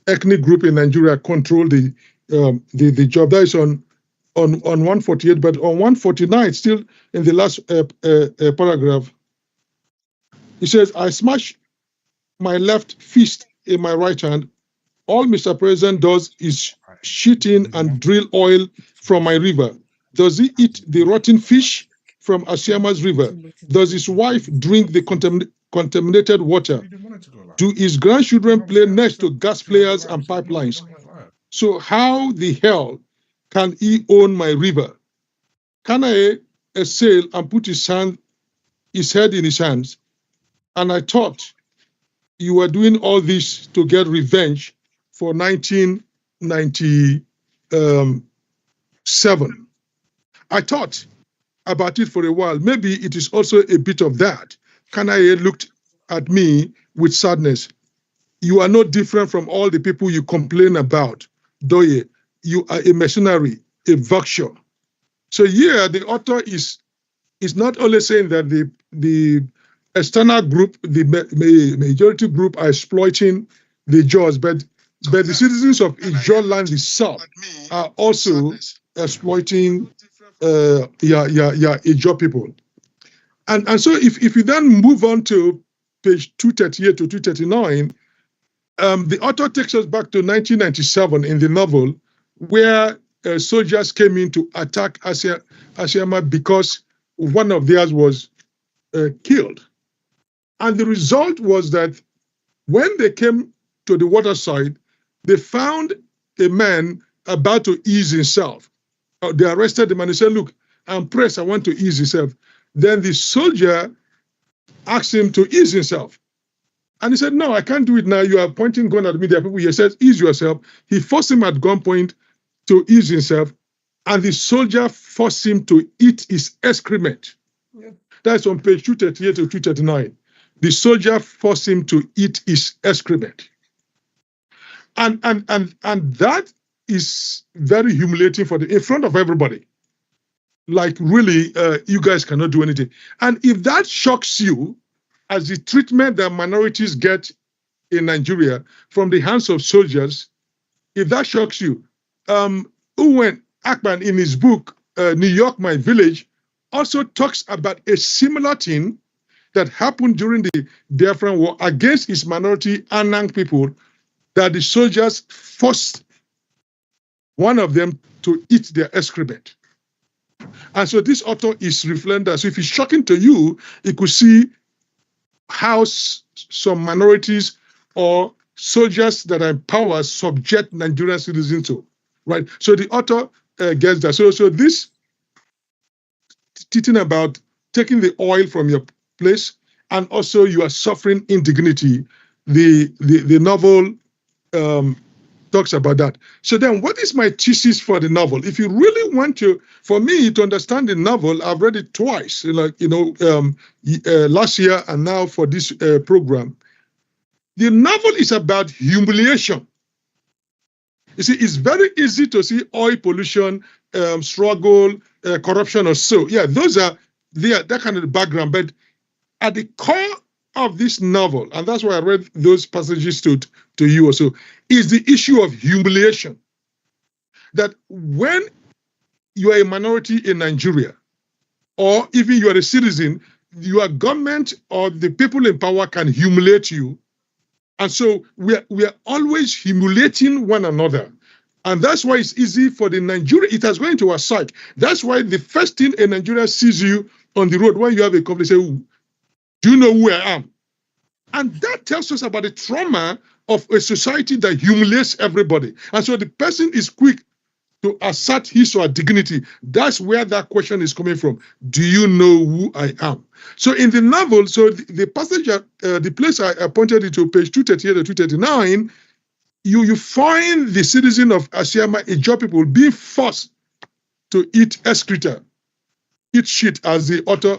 ethnic group in Nigeria control the job. That is on 148, but on 149, still in the last paragraph, he says, "I smash my left fist in my right hand. All Mr. President does is shit in and drill oil from my river. Does he eat the rotten fish from Asiama's river? Does his wife drink the contaminated water? Do his grandchildren play next to gas flares and pipelines? So how the hell can he own my river? Can I sail and put his head in his hands? And I thought you were doing all this to get revenge for 1997. I thought about it for a while. Maybe it is also a bit of that. Kanaye looked at me with sadness. You are no different from all the people you complain about. Doye, you are a mercenary, a vulture." So here, the author is not only saying that the external group, the majority group, are exploiting the Jaws, but the citizens of Ijaw land itself are also exploiting Ijaw people. And so if you then move on to page 238 to 239, the author takes us back to 1997 in the novel, where soldiers came in to attack Asiama because one of theirs was killed. And the result was that when they came to the waterside, they found a man about to ease himself. They arrested him and they said, "Look, I'm pressed, I want to ease himself." Then the soldier asked him to ease himself. And he said, "No, I can't do it now. You are pointing gun at me. There are people here." He said, "Ease yourself." He forced him at gunpoint to ease himself, and the soldier forced him to eat his excrement. Yeah. That's on page 238 to 239. The soldier forced him to eat his excrement. And that is very humiliating in front of everybody. Like, really, you guys cannot do anything. And if that shocks you, as the treatment that minorities get in Nigeria from the hands of soldiers, if that shocks you, Uwen Akpan in his book, New York, My Village, also talks about a similar thing that happened during the Biafran War against his minority Anang people, that the soldiers forced one of them to eat their excrement. And so this author is reflecting that. So if it's shocking to you, you could see how some minorities or soldiers that are in power subject Nigerian citizens to, right? So the author gets that. So this teaching about taking the oil from your place, and also you are suffering indignity. The novel talks about that. So then, what is my thesis for the novel? If you really want for me to understand the novel, I've read it twice, last year and now for this program. The novel is about humiliation. You see, it's very easy to see oil pollution, struggle, corruption, or so. Yeah, those are that kind of background. But at the core of this novel, and that's why I read those passages to you also, is the issue of humiliation. That when you are a minority in Nigeria, or even you are a citizen, your government or the people in power can humiliate you. And so we are always humiliating one another. And that's why it's easy for the Nigerian, it has gone into our psyche. That's why the first thing a Nigerian sees you on the road when you have a company, say, "Do you know who I am?" And that tells us about the trauma of a society that humiliates everybody. And so the person is quick to assert his or her dignity. That's where that question is coming from. Do you know who I am? So in the novel, so the passage, the place I pointed it to, page 238 to 239, you find the citizen of Asiama, Ijaw people, being forced to eat excreta, eat shit, as the author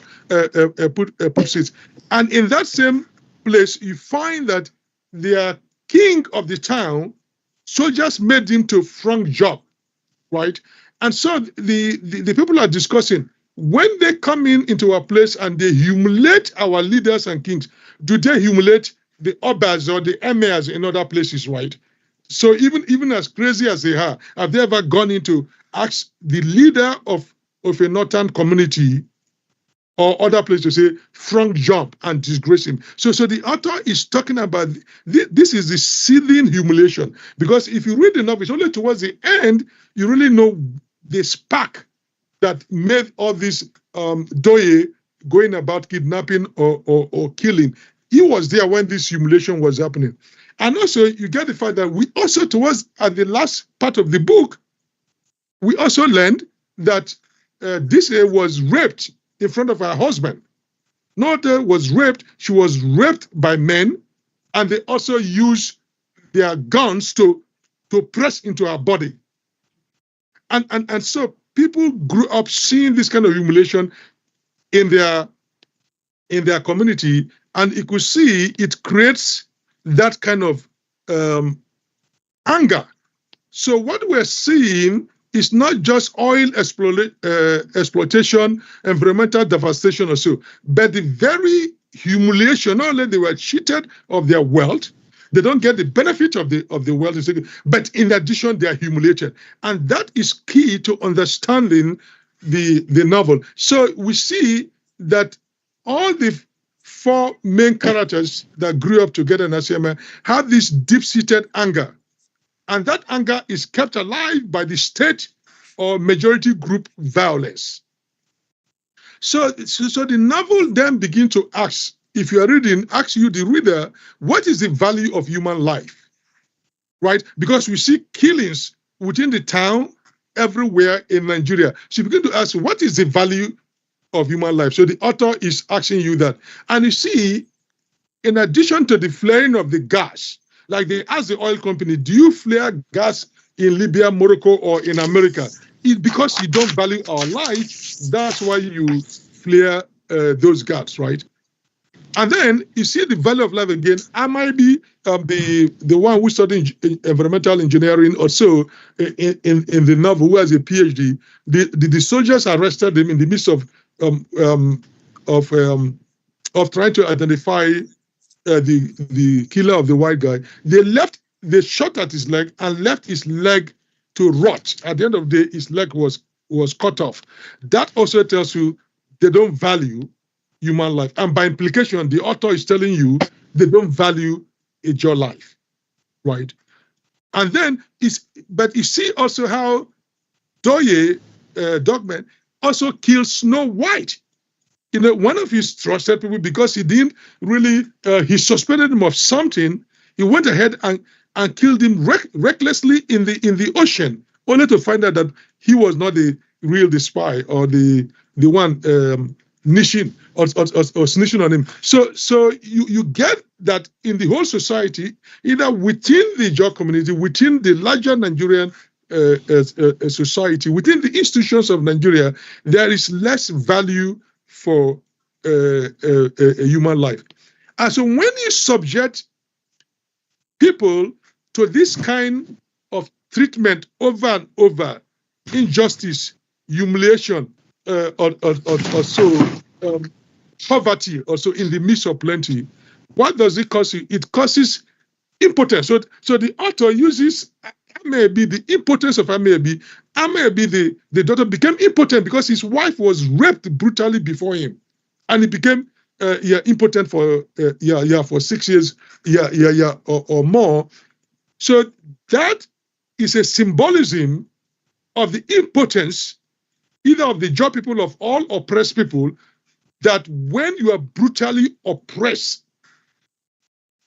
puts it. And in that same place, you find that their king of the town, soldiers made him to front job, right? And so the people are discussing, when they come into our place and they humiliate our leaders and kings, do they humiliate the obas or the emirs in other places, right? So even as crazy as they are, have they ever gone in to ask the leader of a northern community or other place to say front jump and disgrace him? So the author is talking about this is the seething humiliation, because if you read the novel, it's only towards the end you really know the spark that made all this Doye going about kidnapping or killing. He was there when this humiliation was happening. And also you get the fact that we also towards at the last part of the book, we also learned that this was raped in front of her husband. Not was raped, she was raped by men, and they also used their guns to press into her body. And so people grew up seeing this kind of humiliation in their community, and you could see it creates that kind of anger. So what we're seeing is not just oil exploitation, environmental devastation or so, but the very humiliation. Not only they were cheated of their wealth, they don't get the benefit of the wealth, but in addition, they are humiliated. And that is key to understanding the novel. So we see that all the four main characters that grew up together in Asiama have this deep-seated anger. And that anger is kept alive by the state or majority group violence. So the novel then begins to ask, if you are reading, ask you, the reader, what is the value of human life? Right? Because we see killings within the town everywhere in Nigeria. So you begin to ask, what is the value of human life? So the author is asking you that. And you see, in addition to the flaring of the gas, like they ask the oil company, do you flare gas in Libya, Morocco, or in America? It's because you don't value our life. That's why you flare those gas, right? And then you see the value of life again. I might be the one who studied environmental engineering or so in the novel, who has a PhD. The soldiers arrested him in the midst of trying to identify the killer of the white guy. They shot at his leg and left his leg to rot. At the end of the day, his leg was cut off. That also tells you they don't value human life. And by implication, the author is telling you they don't value your life, right? And then, but you see also how Doye, Dogman, also kills Snow White. You know, one of his trusted people, because he didn't really, he suspected him of something, he went ahead and killed him recklessly in the ocean, only to find out that he was not the spy or the one snitching or snitching on him. So you get that in the whole society, either within the Ijaw community, within the larger Nigerian society, within the institutions of Nigeria, there is less value for a human life. And so when you subject people to this kind of treatment over and over, injustice, humiliation, or so poverty, also in the midst of plenty, what does it cause you? It causes impotence. So the author uses maybe the impotence of maybe the daughter became impotent because his wife was raped brutally before him, and he became impotent for 6 years or more. So that is a symbolism of the impotence either of the Ijaw people, of all oppressed people, that when you are brutally oppressed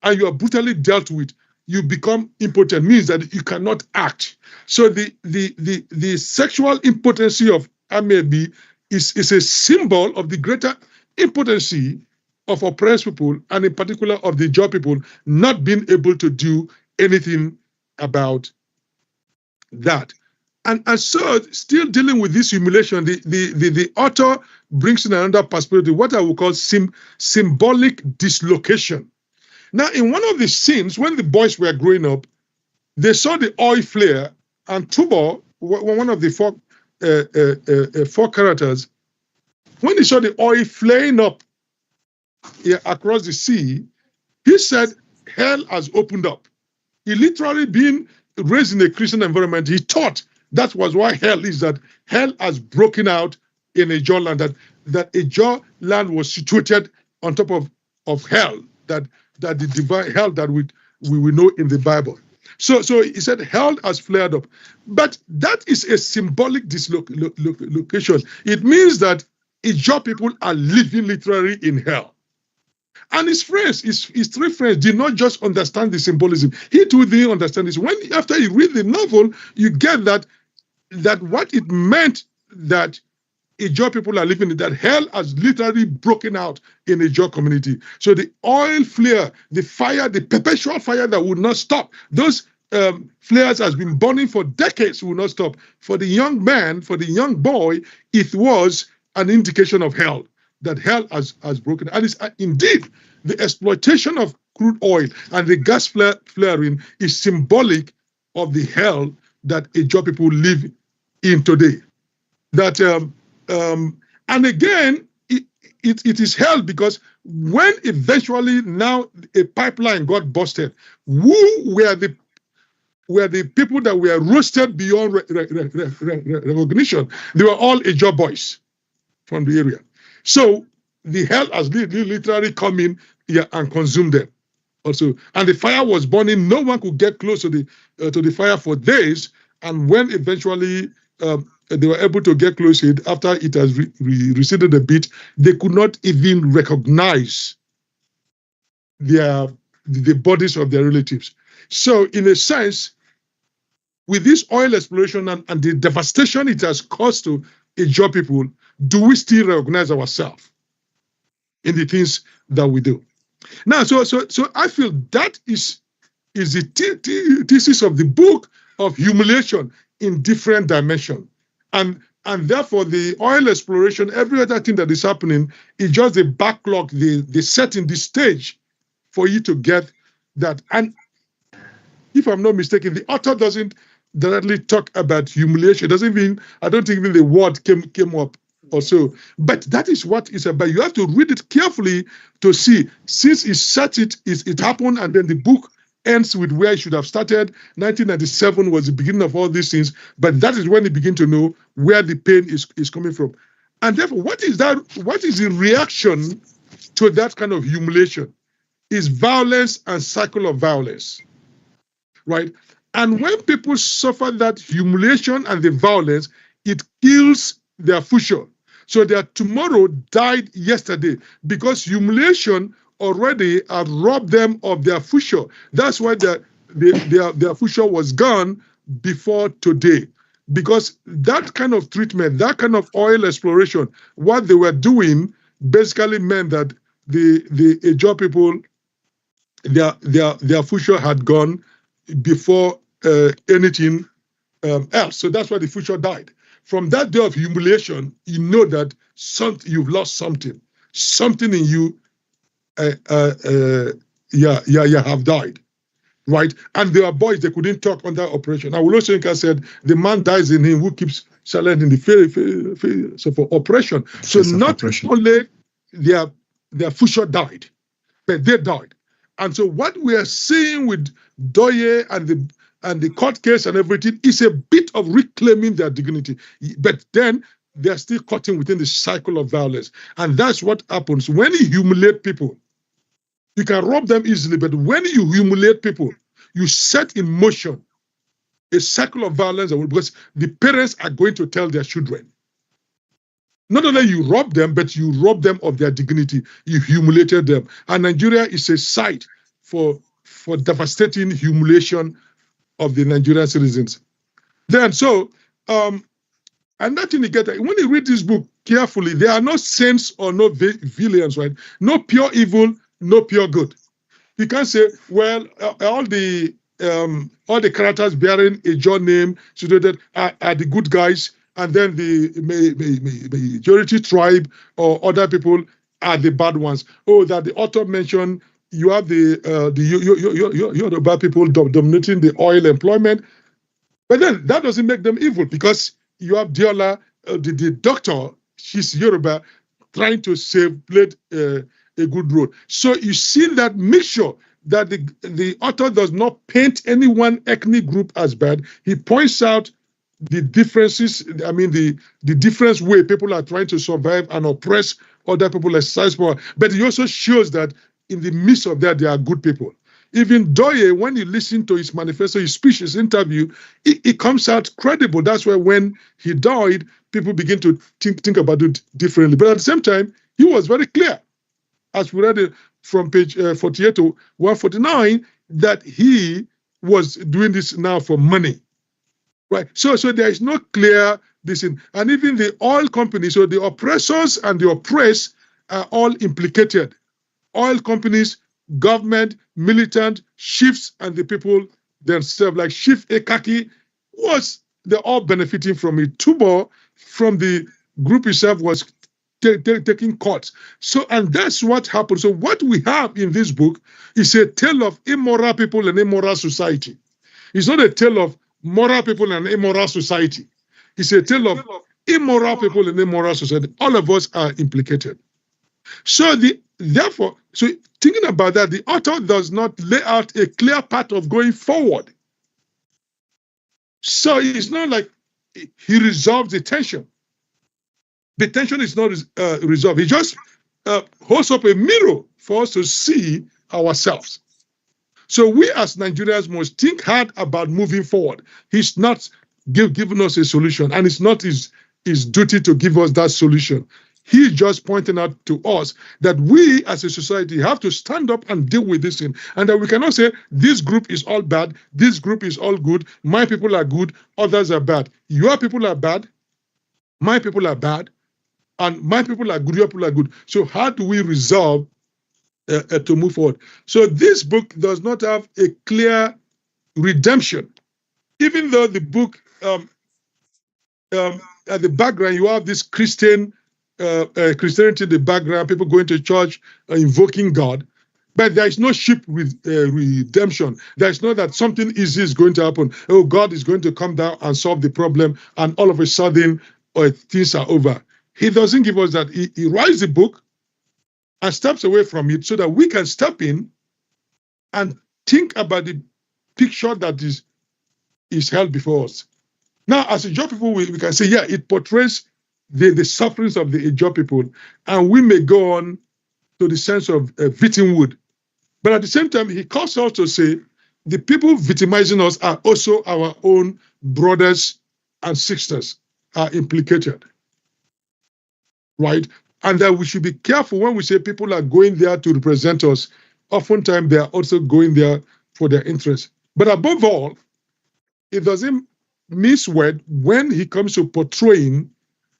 and you are brutally dealt with, you become impotent, means that you cannot act. So the sexual impotency of Amebi is a symbol of the greater impotency of oppressed people, and in particular of the Ijaw people not being able to do anything about that. And so still dealing with this humiliation, the author brings in another perspective, what I would call symbolic dislocation. Now, in one of the scenes, when the boys were growing up, they saw the oil flare, and Tubo, one of the four characters, when he saw the oil flaring up across the sea, he said, hell has opened up. He literally being raised in a Christian environment, he thought that was why hell is, that hell has broken out in Ijaw land, that Ijaw land was situated on top of hell, that the divine hell that we know in the Bible. So he said hell has flared up. But that is a symbolic dislocation. It means that Ijaw people are living literally in hell. And his friends, his three friends, did not just understand the symbolism. He too didn't understand this. When after you read the novel, you get that what it meant that Ijaw people are living in, that hell has literally broken out in the Ijaw community. So the oil flare, the fire, the perpetual fire that would not stop, those flares has been burning for decades, will not stop. For the young man, for the young boy, it was an indication of hell, that hell has broken. And it's indeed the exploitation of crude oil and the gas flaring is symbolic of the hell that Ijaw people live in today. That and again, it is hell because when eventually now a pipeline got busted, who were the people that were roasted beyond recognition? They were all Ijaw boys from the area. So the hell has literally come in here and consumed them also. And the fire was burning. No one could get close to the fire for days. And when eventually they were able to get close to it, after it has receded a bit, they could not even recognize the bodies of their relatives. So in a sense, with this oil exploration and the devastation it has caused to Ijaw people, do we still recognize ourselves in the things that we do? Now, so I feel that is the thesis of the book of humiliation in different dimensions. And therefore, the oil exploration, every other thing that is happening is just a backlog, the setting, the stage for you to get that. And if I'm not mistaken, the author doesn't directly talk about humiliation. It doesn't even, I don't think even the word came up or so. But that is what it's about. You have to read it carefully to see, since it happened, and then the book ends with where it should have started. 1997 was the beginning of all these things, but that is when you begin to know where the pain is coming from. And therefore, what is the reaction to that kind of humiliation? Is violence and cycle of violence, right? And when people suffer that humiliation and the violence, it kills their future. So their tomorrow died yesterday because humiliation already had robbed them of their future. That's why their future was gone before today. Because that kind of treatment, that kind of oil exploration, what they were doing basically meant that the Ijaw people, their future had gone before anything else. So that's why the future died. From that day of humiliation, you know that you've lost something. Something in you, have died, right? And there are boys, they couldn't talk under operation. Now, Uloshenka said, the man dies in him who keeps silent in the face of operation. So not only their future died, but they died. And so what we are seeing with Doye and the court case and everything is a bit of reclaiming their dignity. But then they're still caught within the cycle of violence. And that's what happens. When you humiliate people, you can rob them easily, but when you humiliate people, you set in motion a cycle of violence because the parents are going to tell their children. Not only you rob them, but you rob them of their dignity. You humiliated them. And Nigeria is a site for devastating humiliation of the Nigerian citizens. Then, and that thing you get, when you read this book carefully, there are no saints or no villains, right? No pure evil, no pure good. You can't say, well, all the characters bearing Ijaw name are the good guys, and then the majority tribe or other people are the bad ones. Oh, that the author mentioned, you have the Yoruba people dominating the oil employment, but then that doesn't make them evil because you have Diola, the doctor, she's Yoruba, trying to play a good role. So you see that mixture that the author does not paint any one ethnic group as bad. He points out the differences, I mean, the different way people are trying to survive and oppress other people, exercise power. But he also shows that in the midst of that, there are good people. Even Doye, when you listen to his manifesto, his speech, his interview, it comes out credible. That's why when he died, people begin to think about it differently. But at the same time, he was very clear, as we read it from page 48 to 149, that he was doing this now for money. Right. So there is no clear this in, and even the oil companies, so the oppressors and the oppressed are all implicated. Oil companies, government, militant, chiefs, and the people themselves, like Chief Ekaki, was they're all benefiting from it. Tubo from the group itself was taking cuts. So, and that's what happened. So what we have in this book is a tale of immoral people and immoral society. It's not a tale of moral people and immoral society. It's a tale of immoral people and immoral society. All of us are implicated. So therefore, so thinking about that, the author does not lay out a clear path of going forward. So it's not like he resolves the tension. The tension is not resolved. He just holds up a mirror for us to see ourselves. So we as Nigerians must think hard about moving forward. He's not giving us a solution, and it's not his duty to give us that solution. He's just pointing out to us that we as a society have to stand up and deal with this thing, and that we cannot say this group is all bad, this group is all good, my people are good, others are bad. Your people are bad, my people are bad, and my people are good, your people are good. So how do we resolve to move forward? So this book does not have a clear redemption, even though the book at the background you have this Christianity in the background, people going to church, invoking God, but there is no sheep with redemption. There is no that something easy is going to happen. Oh, God is going to come down and solve the problem, and all of a sudden things are over. He doesn't give us that. He writes the book and steps away from it so that we can step in and think about the picture that is held before us. Now, as Ijaw people, we can say, yeah, it portrays the sufferings of the Ijaw people, and we may go on to the sense of victimhood. But at the same time, he calls us to say the people victimizing us are also our own brothers and sisters are implicated, right? And that we should be careful when we say people are going there to represent us. Oftentimes, they are also going there for their interests. But above all, it doesn't miss word when he comes to portraying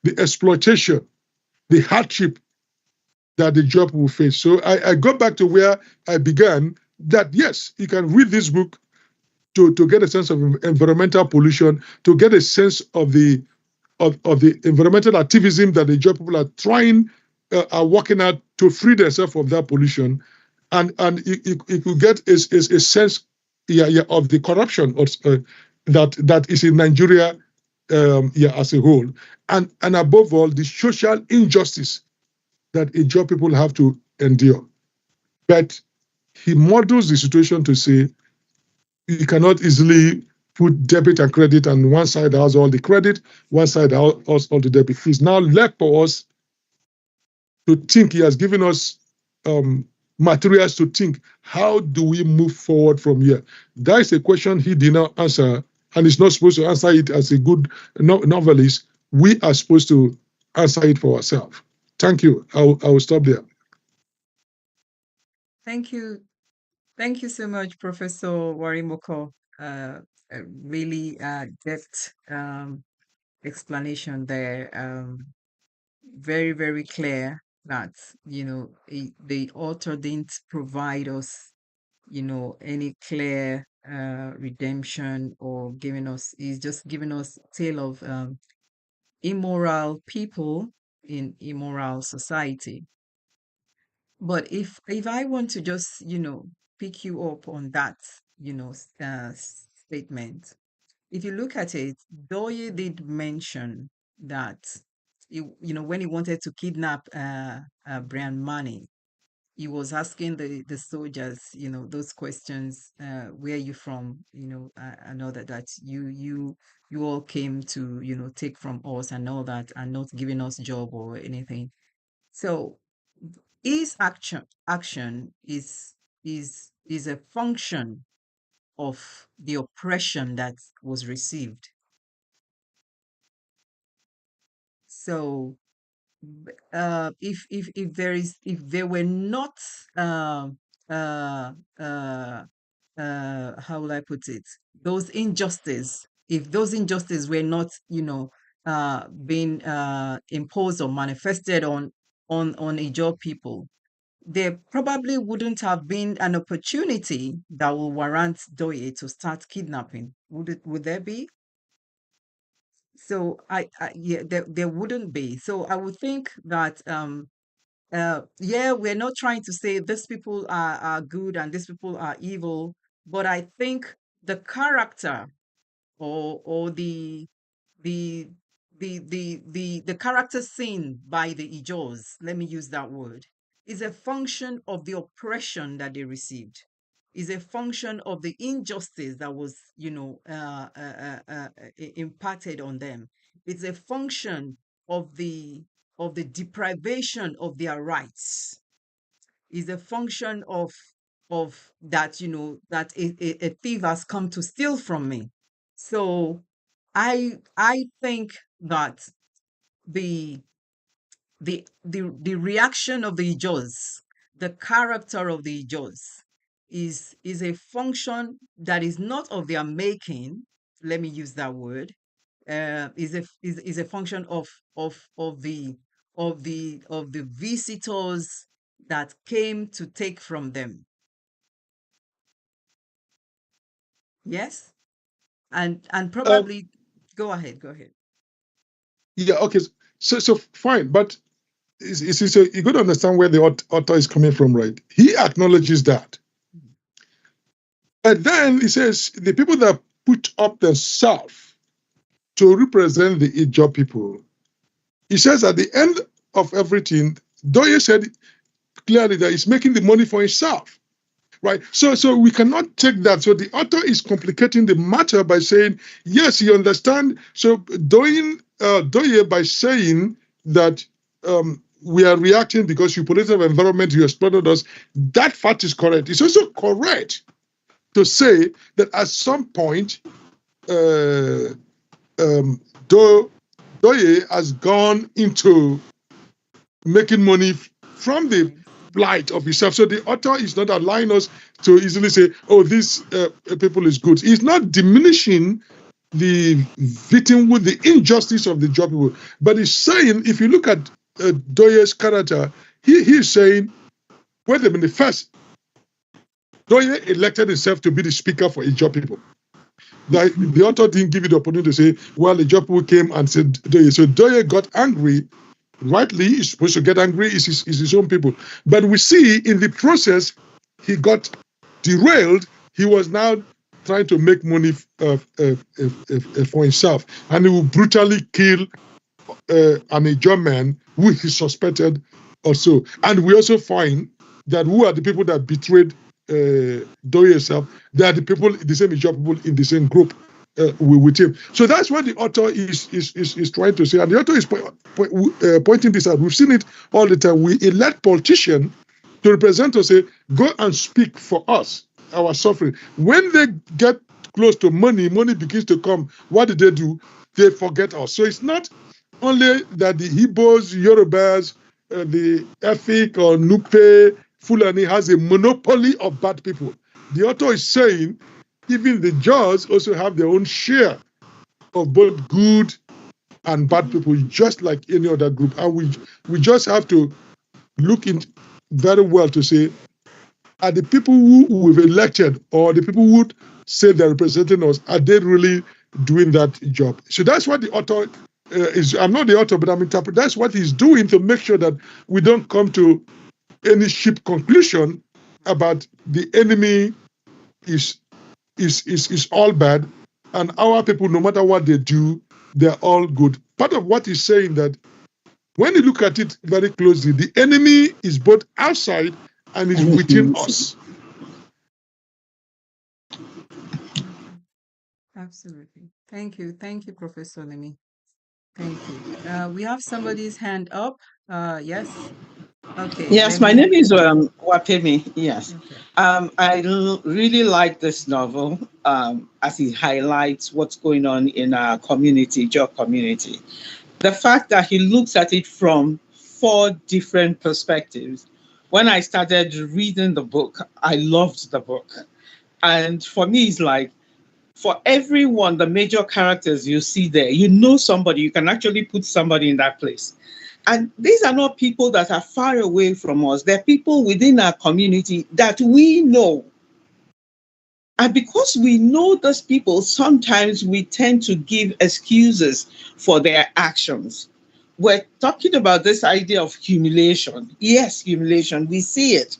the exploitation, the hardship that the job will face. So I go back to where I began, that yes, you can read this book to get a sense of environmental pollution, to get a sense of the environmental activism that the job people are trying, are working out to free themselves of that pollution, and you could get a sense of the corruption that is in Nigeria as a whole, and above all the social injustice that Ijaw people have to endure. But he models the situation to say you cannot easily put debit and credit, and one side has all the credit, one side has all the debit. It's now left for us to think. He has given us materials to think. How do we move forward from here? That is a question he did not answer, and is not supposed to answer it as a good novelist. We are supposed to answer it for ourselves. Thank you. I will stop there. Thank you. Thank you so much, Professor Warimoko. Really depth explanation there. Very, very clear that, the author didn't provide us, any clear redemption, or giving us, he's just giving us tale of immoral people in immoral society. But if I want to just, pick you up on that, statement, if you look at it, Doye did mention that, when he wanted to kidnap Brian Manning, he was asking the soldiers, those questions. Where are you from? I know that you all came to take from us and all that, and not giving us job or anything. So his action is a function of the oppression that was received. So if there were not um uh uh how will I put it, those injustices, if those injustices were not being imposed or manifested on Ijaw people, there probably wouldn't have been an opportunity that will warrant Doye to start kidnapping. Would there be? So yeah, there wouldn't be. So I would think that yeah, we're not trying to say these people are good and these people are evil, but I think the character, or the the character seen by the Ijaws, let me use that word, is a function of the oppression that they received, is a function of the injustice that was imparted on them. It's a function of the deprivation of their rights, is a function of that, that a thief has come to steal from me. So I think that the the reaction of the Ijaws, the character of the Ijaws, is a function that is not of their making. Let me use that word. Is a function of the visitors that came to take from them. Yes, and Um, probably go ahead. yeah, okay. So fine, but so you got to understand where the author is coming from, right? He acknowledges that. And then he says the people that put up themselves to represent the Ijaw people, he says at the end of everything, Doye said clearly that he's making the money for himself. Right. So we cannot take that. So the author is complicating the matter by saying, yes, you understand. So Doye by saying that we are reacting because you polluted the environment, you exploited us, that fact is correct. It's also correct to say that at some point, uh, um, Doye has gone into making money from the Yes. plight of himself. So the author is not allowing us to easily say, oh, this people is good. He's not diminishing the victim with the injustice of the job people. But he's saying, if you look at Doye's character, he's saying, wait a minute, first, Doye elected himself to be the speaker for Ijaw people. The author didn't give you the opportunity to say, well, the Ijaw people came and said Doye. So Doye got angry. Rightly, he's supposed to get angry. It's his own people. But we see in the process, he got derailed. He was now trying to make money for himself. And he will brutally kill an Ijaw man who he suspected also. And we also find that who are the people that betrayed Doye himself? They are the people, the same Ijaw people in the same group with him. So that's what the author is trying to say. And the author is pointing this out. We've seen it all the time. We elect politicians to represent us, say, go and speak for us, our suffering. When they get close to money, money begins to come. What do? They forget us. So it's not only that the Igbos, Yorubas, the Efik or Nupe, Fulani has a monopoly of bad people. The author is saying even the Jaws also have their own share of both good and bad people, just like any other group. And we just have to look in very well to say, are the people who we've elected or the people who say they're representing us, are they really doing that job? So that's what the author is. I'm not the author, but I'm interpreting. That's what he's doing to make sure that we don't come to any sheep conclusion about the enemy is is all bad, and our people, no matter what they do, they're all good. Part of what he's saying that when you look at it very closely, the enemy is both outside and it's within us. Absolutely. Thank you. Thank you, Professor Lemi. Thank you. We have somebody's hand up. Yes. Okay, Yes, let my me. name is Wapemi. Yes. Okay. Really like this novel as it highlights what's going on in our community, job community. The fact that he looks at it from four different perspectives. When I started reading the book, I loved the book. And for me, it's like for everyone, the major characters you see there, you know somebody, you can actually put somebody in that place. And these are not people that are far away from us. They're people within our community that we know. And because we know those people, sometimes we tend to give excuses for their actions. We're talking about this idea of humiliation. Yes, humiliation, we see it.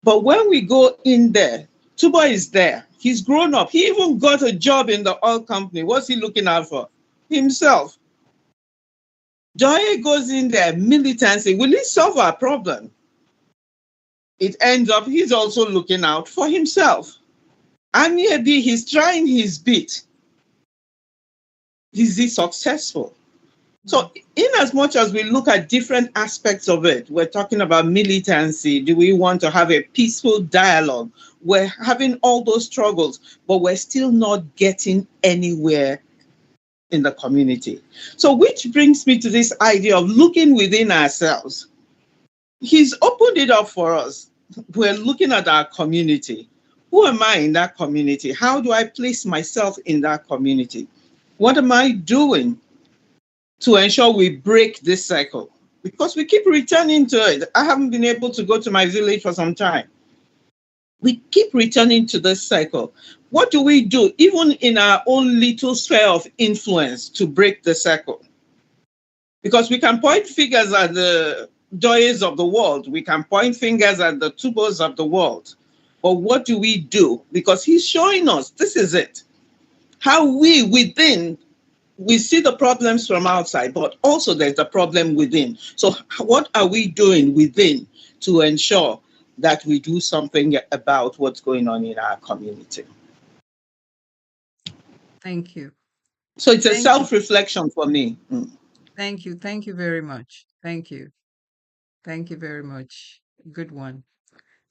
But when we go in there, Tuba is there. He's grown up. He even got a job in the oil company. What's he looking out for? Himself. Joy goes in there, militancy. Will it solve our problem? It ends up he's also looking out for himself. And maybe he's trying his bit. Is he successful? So, in as much as we look at different aspects of it, we're talking about militancy. Do we want to have a peaceful dialogue? We're having all those struggles, but we're still not getting anywhere in the community. So, which brings me to this idea of looking within ourselves. He's opened it up for us. We're looking at our community. Who am I in that community? How do I place myself in that community? What am I doing to ensure we break this cycle? Because we keep returning to it. I haven't been able to go to my village for some time. We keep returning to this cycle. What do we do, even in our own little sphere of influence, to break the cycle? Because we can point fingers at the joys of the world. We can point fingers at the tubos of the world. But what do we do? Because he's showing us this is it. How we within, we see the problems from outside, but also there's the problem within. So what are we doing within to ensure that we do something about what's going on in our community? Thank you. So it's a Thank you. self-reflection for me. Thank you. Thank you very much. Thank you. Thank you very much. Good one.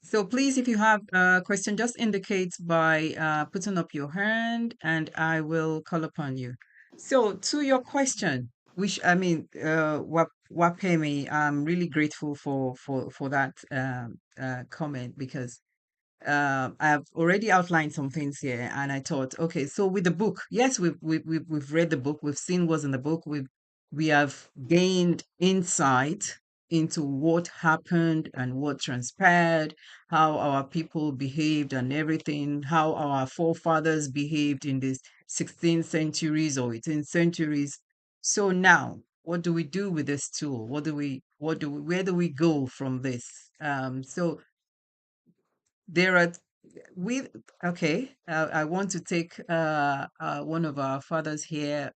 So please, if you have a question, just indicate by putting up your hand and I will call upon you. So to your question, which I mean, Wapemi, I'm really grateful for that comment because I've already outlined some things here, and I thought, okay, so with the book, yes, we've read the book, we've seen what's in the book, we have gained insight into what happened and what transpired, how our people behaved and everything, how our forefathers behaved in the 16th centuries or 18th centuries. So now, what do we do with this tool? Where do we go from this? So there are we okay. I want to take one of our fathers here,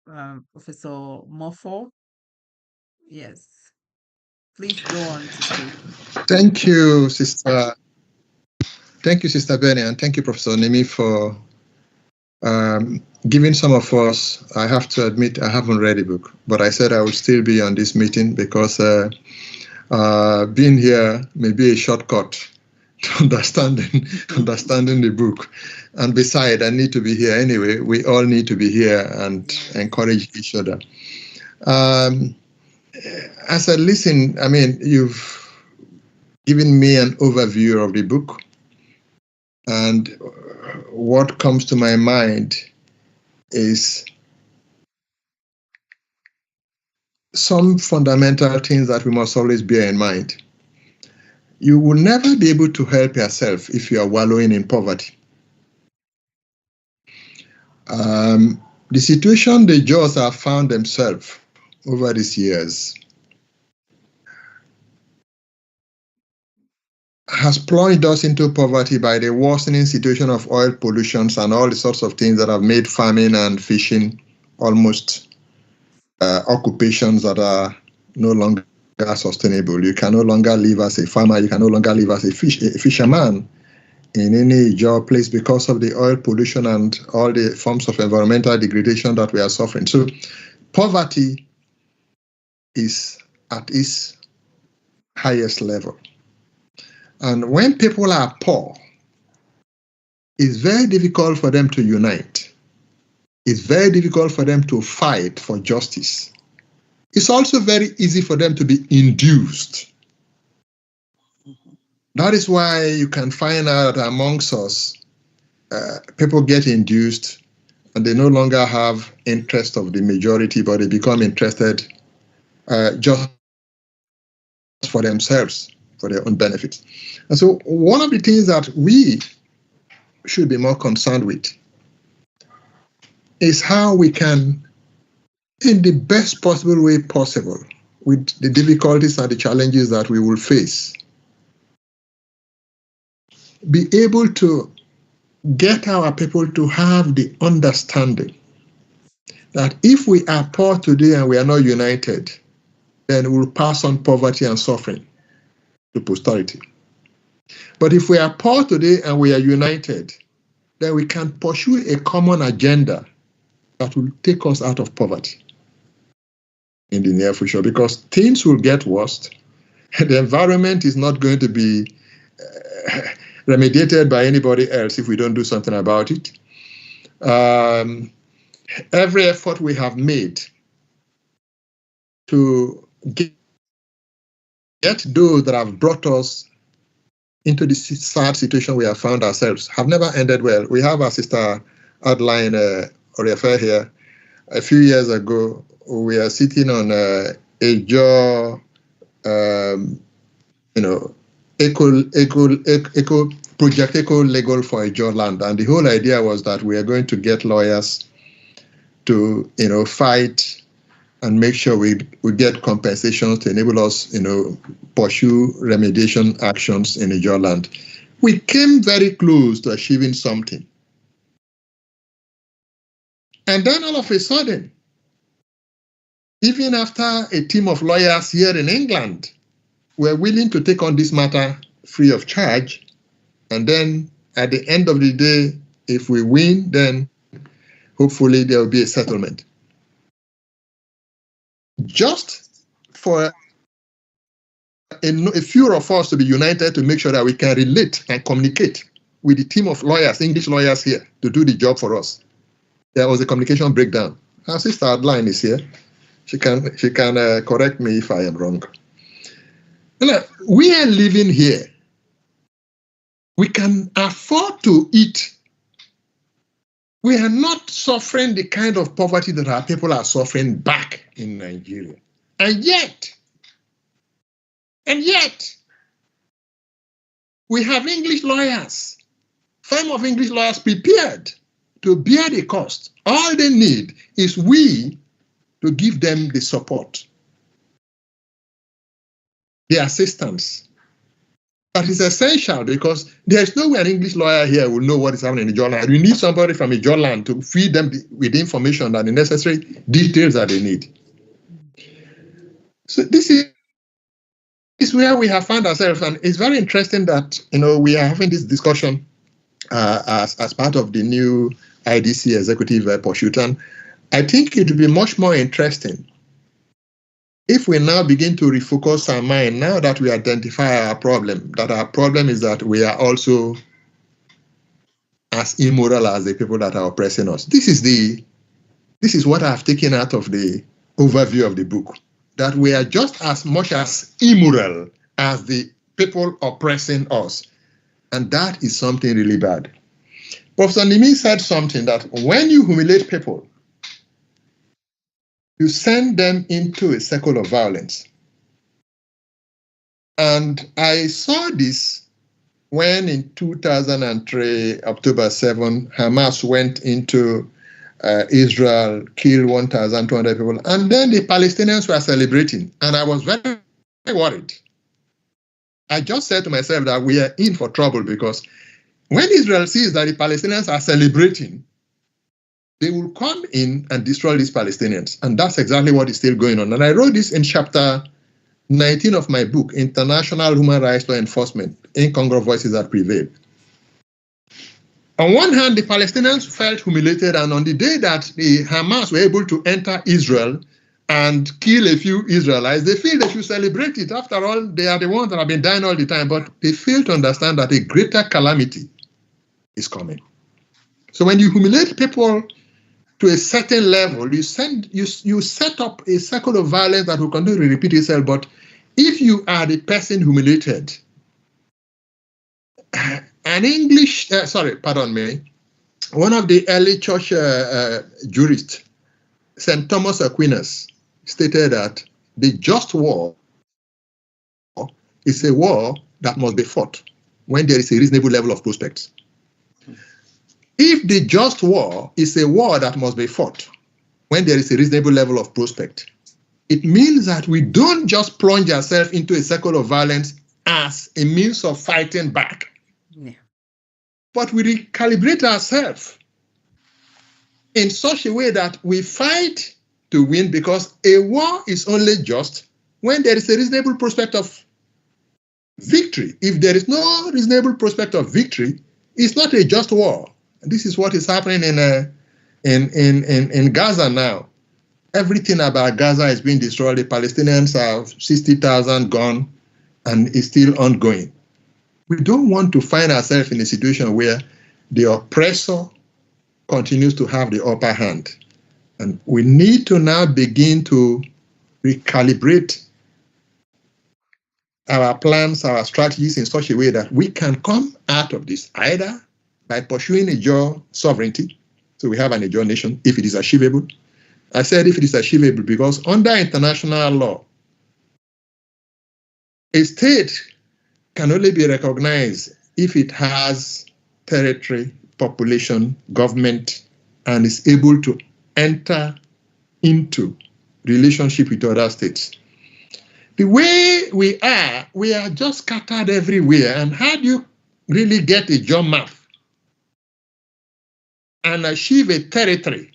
Professor Moffo. Yes, please go on to speak. Thank you, Sister. Thank you, Sister Benny, and thank you, Professor Nimi, for giving some of us. I have to admit, I haven't read the book, but I said I would still be on this meeting because being here may be a shortcut to understanding the book. And besides, I need to be here anyway. We all need to be here and encourage each other. As I listen, I mean, you've given me an overview of the book, and what comes to my mind is some fundamental things that we must always bear in mind. You will never be able to help yourself if you are wallowing in poverty. The situation the Jaws have found themselves over these years has plunged us into poverty by the worsening situation of oil pollutions and all the sorts of things that have made farming and fishing almost occupations that are no longer sustainable. You can no longer live as a farmer. You can no longer live as a fisherman in any Ijaw place because of the oil pollution and all the forms of environmental degradation that we are suffering. So poverty is at its highest level. And when people are poor, it's very difficult for them to unite. It's very difficult for them to fight for justice. It's also very easy for them to be induced. That is why you can find out amongst us, people get induced and they no longer have interest of the majority, but they become interested just for themselves, for their own benefit. And so one of the things that we should be more concerned with is how we can, in the best possible way possible, with the difficulties and the challenges that we will face, be able to get our people to have the understanding that if we are poor today and we are not united, then we'll pass on poverty and suffering to posterity. But if we are poor today and we are united, then we can pursue a common agenda that will take us out of poverty in the near future, because things will get worse. The environment is not going to be remediated by anybody else if we don't do something about it. Every effort we have made to get those that have brought us into this sad situation we have found ourselves have never ended well. We have our sister Adeline Oriafe here. A few years ago, we are sitting on Ijaw, Eco Legal for Ijaw land, and the whole idea was that we are going to get lawyers to, fight and make sure we get compensations to enable us, pursue remediation actions in Ijaw land. We came very close to achieving something. And then all of a sudden, even after a team of lawyers here in England were willing to take on this matter free of charge, and then at the end of the day, if we win, then hopefully there will be a settlement. Just for a few of us to be united to make sure that we can relate and communicate with the team of lawyers, English lawyers here, to do the job for us. There was a communication breakdown. Our sister Adeline is here. She can correct me if I am wrong. We are living here. We can afford to eat. We are not suffering the kind of poverty that our people are suffering back in Nigeria. And yet, we have English lawyers, firm of English lawyers prepared to bear the cost. All they need is we to give them the support, the assistance. That is essential, because there is no way an English lawyer here will know what is happening in Ijaw land. We need somebody from Ijaw land to feed them with the information and the necessary details that they need. So this is where we have found ourselves, and it's very interesting that we are having this discussion as part of the new IDC executive pursuit. And I think it would be much more interesting if we now begin to refocus our mind, now that we identify our problem, that our problem is that we are also as immoral as the people that are oppressing us. This is what I've taken out of the overview of the book, that we are just as much as immoral as the people oppressing us. And that is something really bad. Professor Nimi said something, that when you humiliate people, you send them into a cycle of violence. And I saw this when in 2003, October 7, Hamas went into Israel, killed 1,200 people, and then the Palestinians were celebrating. And I was very, very worried. I just said to myself that we are in for trouble, because when Israel sees that the Palestinians are celebrating, they will come in and destroy these Palestinians. And that's exactly what is still going on. And I wrote this in chapter 19 of my book, International Human Rights Law Enforcement, Incongruent Voices That Prevail. On one hand, the Palestinians felt humiliated, and on the day that the Hamas were able to enter Israel and kill a few Israelites, they feel they should celebrate it. After all, they are the ones that have been dying all the time, but they fail to understand that a greater calamity is coming. So when you humiliate people to a certain level, you set up a cycle of violence that will continue to repeat itself. But if you are the person humiliated, one of the early church jurists, St. Thomas Aquinas, stated that the just war is a war that must be fought when there is a reasonable level of prospects. If the just war is a war that must be fought when there is a reasonable level of prospect, it means that we don't just plunge ourselves into a cycle of violence as a means of fighting back. Yeah. But we recalibrate ourselves in such a way that we fight to win, because a war is only just when there is a reasonable prospect of victory. If there is no reasonable prospect of victory, it's not a just war. And this is what is happening in Gaza now. Everything about Gaza is being destroyed. The Palestinians have 60,000 gone, and it's still ongoing. We don't want to find ourselves in a situation where the oppressor continues to have the upper hand. And we need to now begin to recalibrate our plans, our strategies in such a way that we can come out of this either by pursuing Ijaw sovereignty. So we have an Ijaw nation if it is achievable. I said if it is achievable because under international law, a state can only be recognized if it has territory, population, government, and is able to enter into relationship with other states. The way we are just scattered everywhere. And how do you really get a Ijaw map and achieve a territory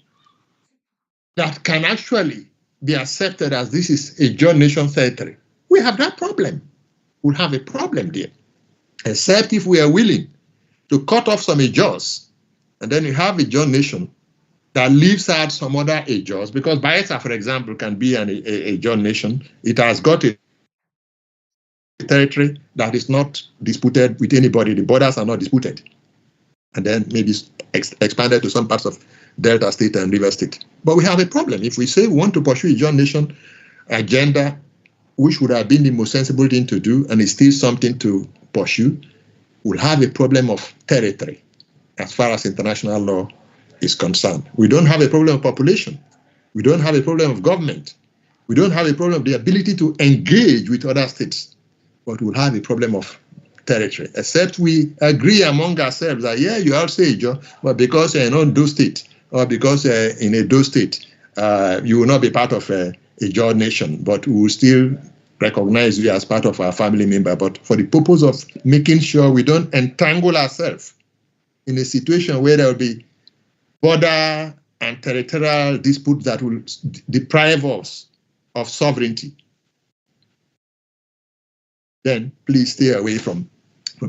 that can actually be accepted as this is a Ijaw nation territory? We have that problem. We'll have a problem there. Except if we are willing to cut off some Ijaws, and then you have a Ijaw nation that leaves out some other Ijaws, because Bayelsa, for example, can be an Ijaw nation. It has got a territory that is not disputed with anybody. The borders are not disputed. And then maybe expanded to some parts of Delta State and River State. But we have a problem. If we say we want to pursue a Ijaw nation agenda, which would have been the most sensible thing to do, and is still something to pursue, we'll have a problem of territory as far as international law is concerned. We don't have a problem of population. We don't have a problem of government. We don't have a problem of the ability to engage with other states. But we'll have a problem of territory, except we agree among ourselves that, yeah, you also Ijaw, but because you're in Ondo State or because you're in Edo State, you will not be part of a Ijaw nation, but we will still recognize you as part of our family member. But for the purpose of making sure we don't entangle ourselves in a situation where there will be border and territorial disputes that will deprive us of sovereignty, then please stay away from.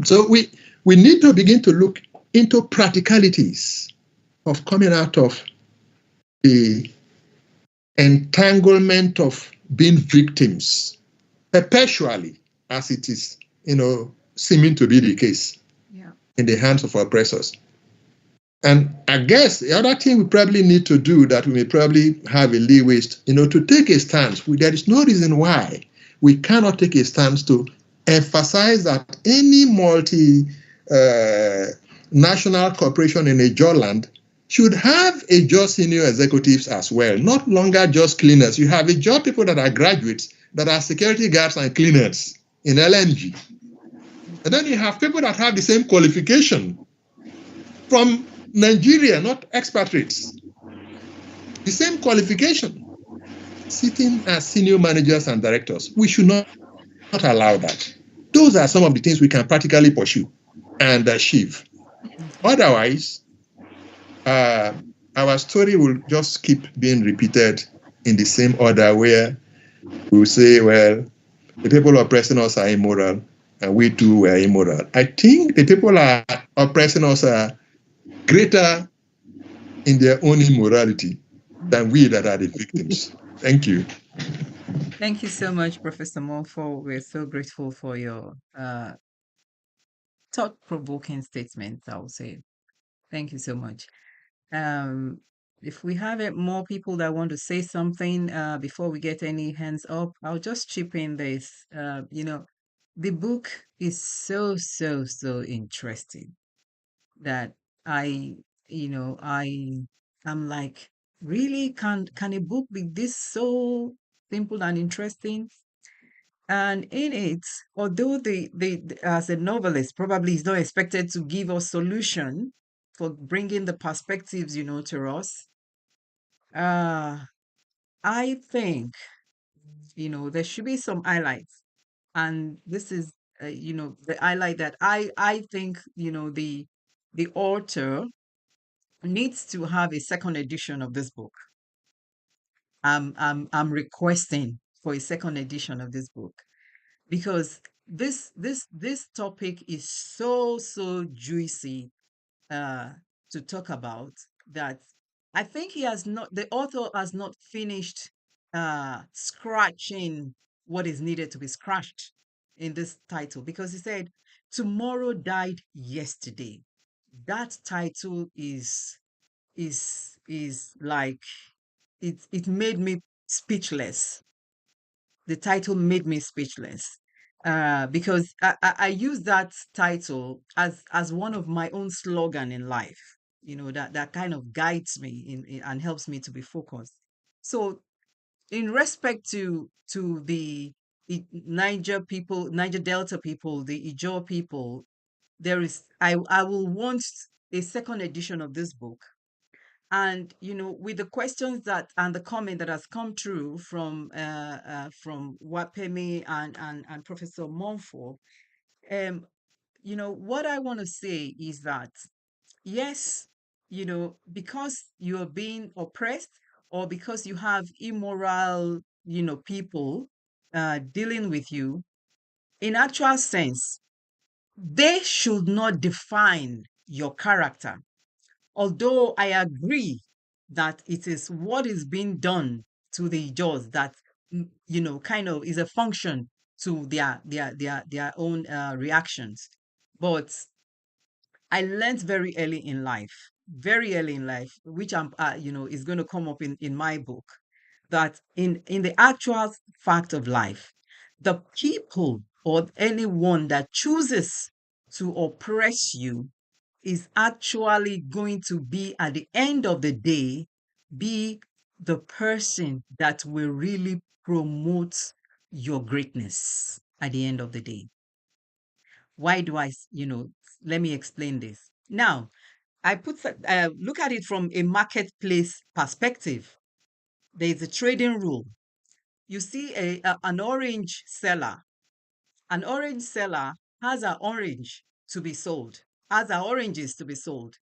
So we need to begin to look into practicalities of coming out of the entanglement of being victims perpetually, as it is, seeming to be the case in the hands of oppressors. And I guess the other thing we probably need to do that we may probably have a leeway is, to take a stance. There is no reason why we cannot take a stance to emphasize that any multi-national corporation in Ijaw land should have Ijaw senior executives as well, not longer just cleaners. You have Ijaw people that are graduates, that are security guards and cleaners in LNG. And then you have people that have the same qualification from Nigeria, not expatriates. The same qualification, sitting as senior managers and directors. We should not allow that. Those are some of the things we can practically pursue and achieve. Otherwise, our story will just keep being repeated in the same order, where we'll say, well, the people oppressing us are immoral, and we too were immoral. I think the people are oppressing us are greater in their own immorality than we that are the victims. Thank you. Thank you so much, Professor Monfort. We're so grateful for your thought-provoking statements, I would say. Thank you so much. Um, if we have more people that want to say something before we get any hands up, I'll just chip in this. The book is so interesting that I, I'm like, really, can a book be this so simple and interesting? And in it, although as a novelist, probably is not expected to give us solution for bringing the perspectives, to us. I think, there should be some highlights. And this is, the highlight that I think, the author needs to have a second edition of this book. I'm requesting for a second edition of this book because this topic is so juicy to talk about that I think the author has not finished scratching what is needed to be scratched in this title because he said tomorrow died yesterday. That title is like it made me speechless. The title made me speechless because I use that title as one of my own slogan in life. That kind of guides me and helps me to be focused. So, in respect to the Niger people, Niger Delta people, the Ijaw people, I will want a second edition of this book. And with the questions that and the comment that has come through from Wapemi and Professor Monfort, what I want to say is that yes, because you are being oppressed or because you have immoral, people dealing with you, in actual sense, they should not define your character. Although I agree that it is what is being done to the jaws that kind of is a function to their own reactions. But I learned very early in life, which is going to come up in my book, that in the actual fact of life, the people or anyone that chooses to oppress you is actually going to be at the end of the day be the person that will really promote your greatness at the end of the day. Why do let me explain this. Now, I look at it from a marketplace perspective. There is a trading rule. You see an orange seller. An orange seller has an orange to be sold, has an oranges to be sold.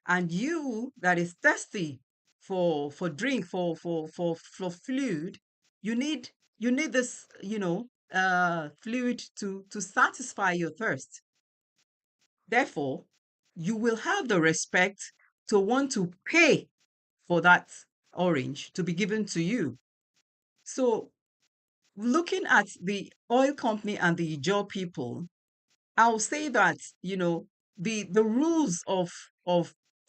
And you that is thirsty for drink, for fluid, you need this, fluid to satisfy your thirst. Therefore, you will have the respect to want to pay for that orange to be given to you. So, looking at the oil company and the Ijaw people, I'll say that, the rules of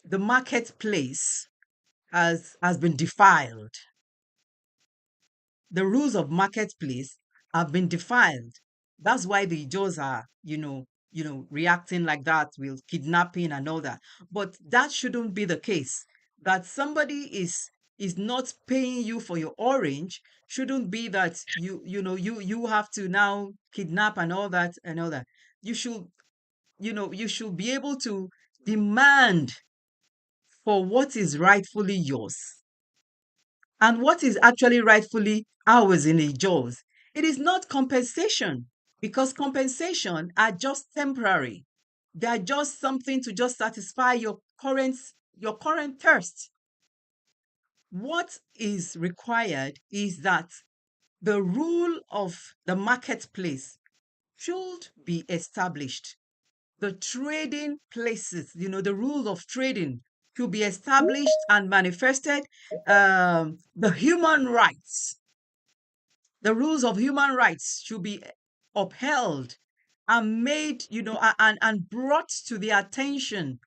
the marketplace has been defiled. The rules of marketplace have been defiled. That's why the Ijaws are, reacting like that with kidnapping and all that. But that shouldn't be the case. That somebody is not paying you for your orange shouldn't be that you have to now kidnap and all that and all that. You should you should be able to demand for what is rightfully yours. And what is actually rightfully ours in a jaws? It is not compensation, because compensation are just temporary. They are just something to just satisfy your current thirst. What is required is that the rule of the marketplace should be established. The trading places, the rule of trading should be established and manifested. The human rights, the rules of human rights should be upheld and made, and brought to the attention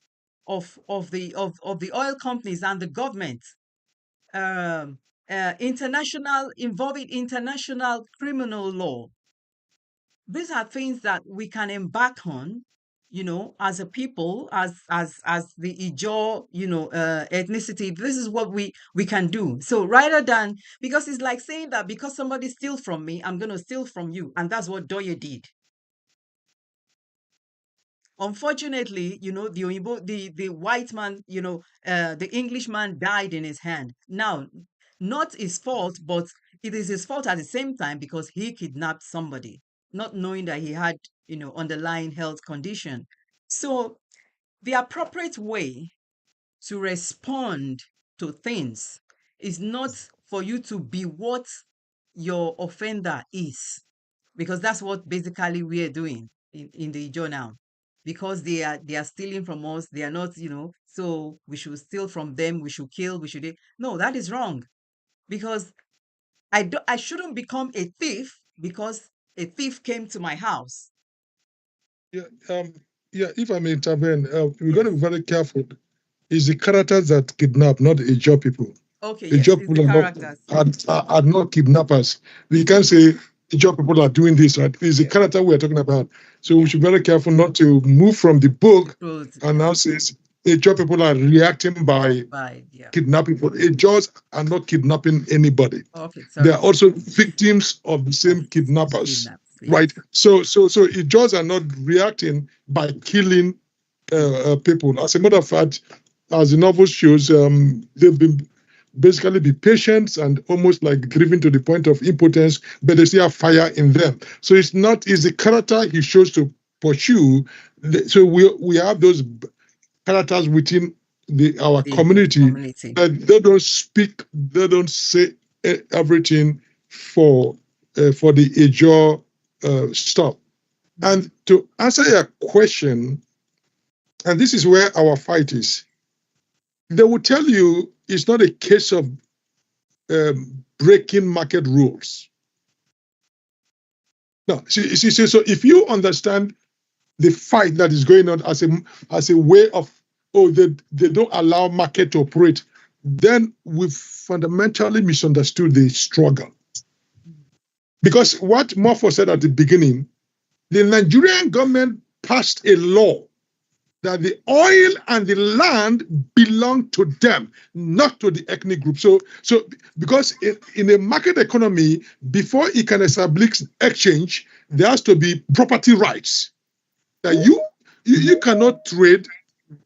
of the oil companies and the government. Um, involving international criminal law. These are things that we can embark on, as a people, as the Ijaw, ethnicity. This is what we can do. So rather than, because it's like saying that because somebody steals from me, I'm going to steal from you, and that's what Doye did. Unfortunately, the white man, the Englishman died in his hand. Now, not his fault, but it is his fault at the same time because he kidnapped somebody, not knowing that he had, underlying health condition. So the appropriate way to respond to things is not for you to be what your offender is, because that's what basically we are doing in the Ijaw now. Because they are stealing from us, they are not, so we should steal from them, we should kill, we should. No, that is wrong. Because I shouldn't become a thief because a thief came to my house. Yeah, if I may intervene, we're going to be very careful. It's the characters that kidnap, not the Ijaw people. Okay, The yes, Ijaw it's the people characters. are not kidnappers. We can't say Ijaw people are doing this, right? It's the character we're talking about. So we should be very careful not to move from the book and now says Ijaw people are reacting by kidnapping people. Ijaws are not kidnapping anybody. Okay, They are also victims of the same kidnappers, right? So Ijaws are not reacting by killing people. As a matter of fact, as the novel shows, they've been basically be patient and almost like driven to the point of impotence, but they still have fire in them. So it's the character he shows to pursue. So we have those characters within our community that they don't speak, they don't say everything for the Ijaw stuff. And to answer your question, and this is where our fight is, they will tell you it's not a case of breaking market rules. No, see, so if you understand the fight that is going on as a way of, they don't allow market to operate, then we've fundamentally misunderstood the struggle. Because what Morpho said at the beginning, the Nigerian government passed a law that the oil and the land belong to them, not to the ethnic group. So because in a market economy, before it can establish exchange, there has to be property rights. That you cannot trade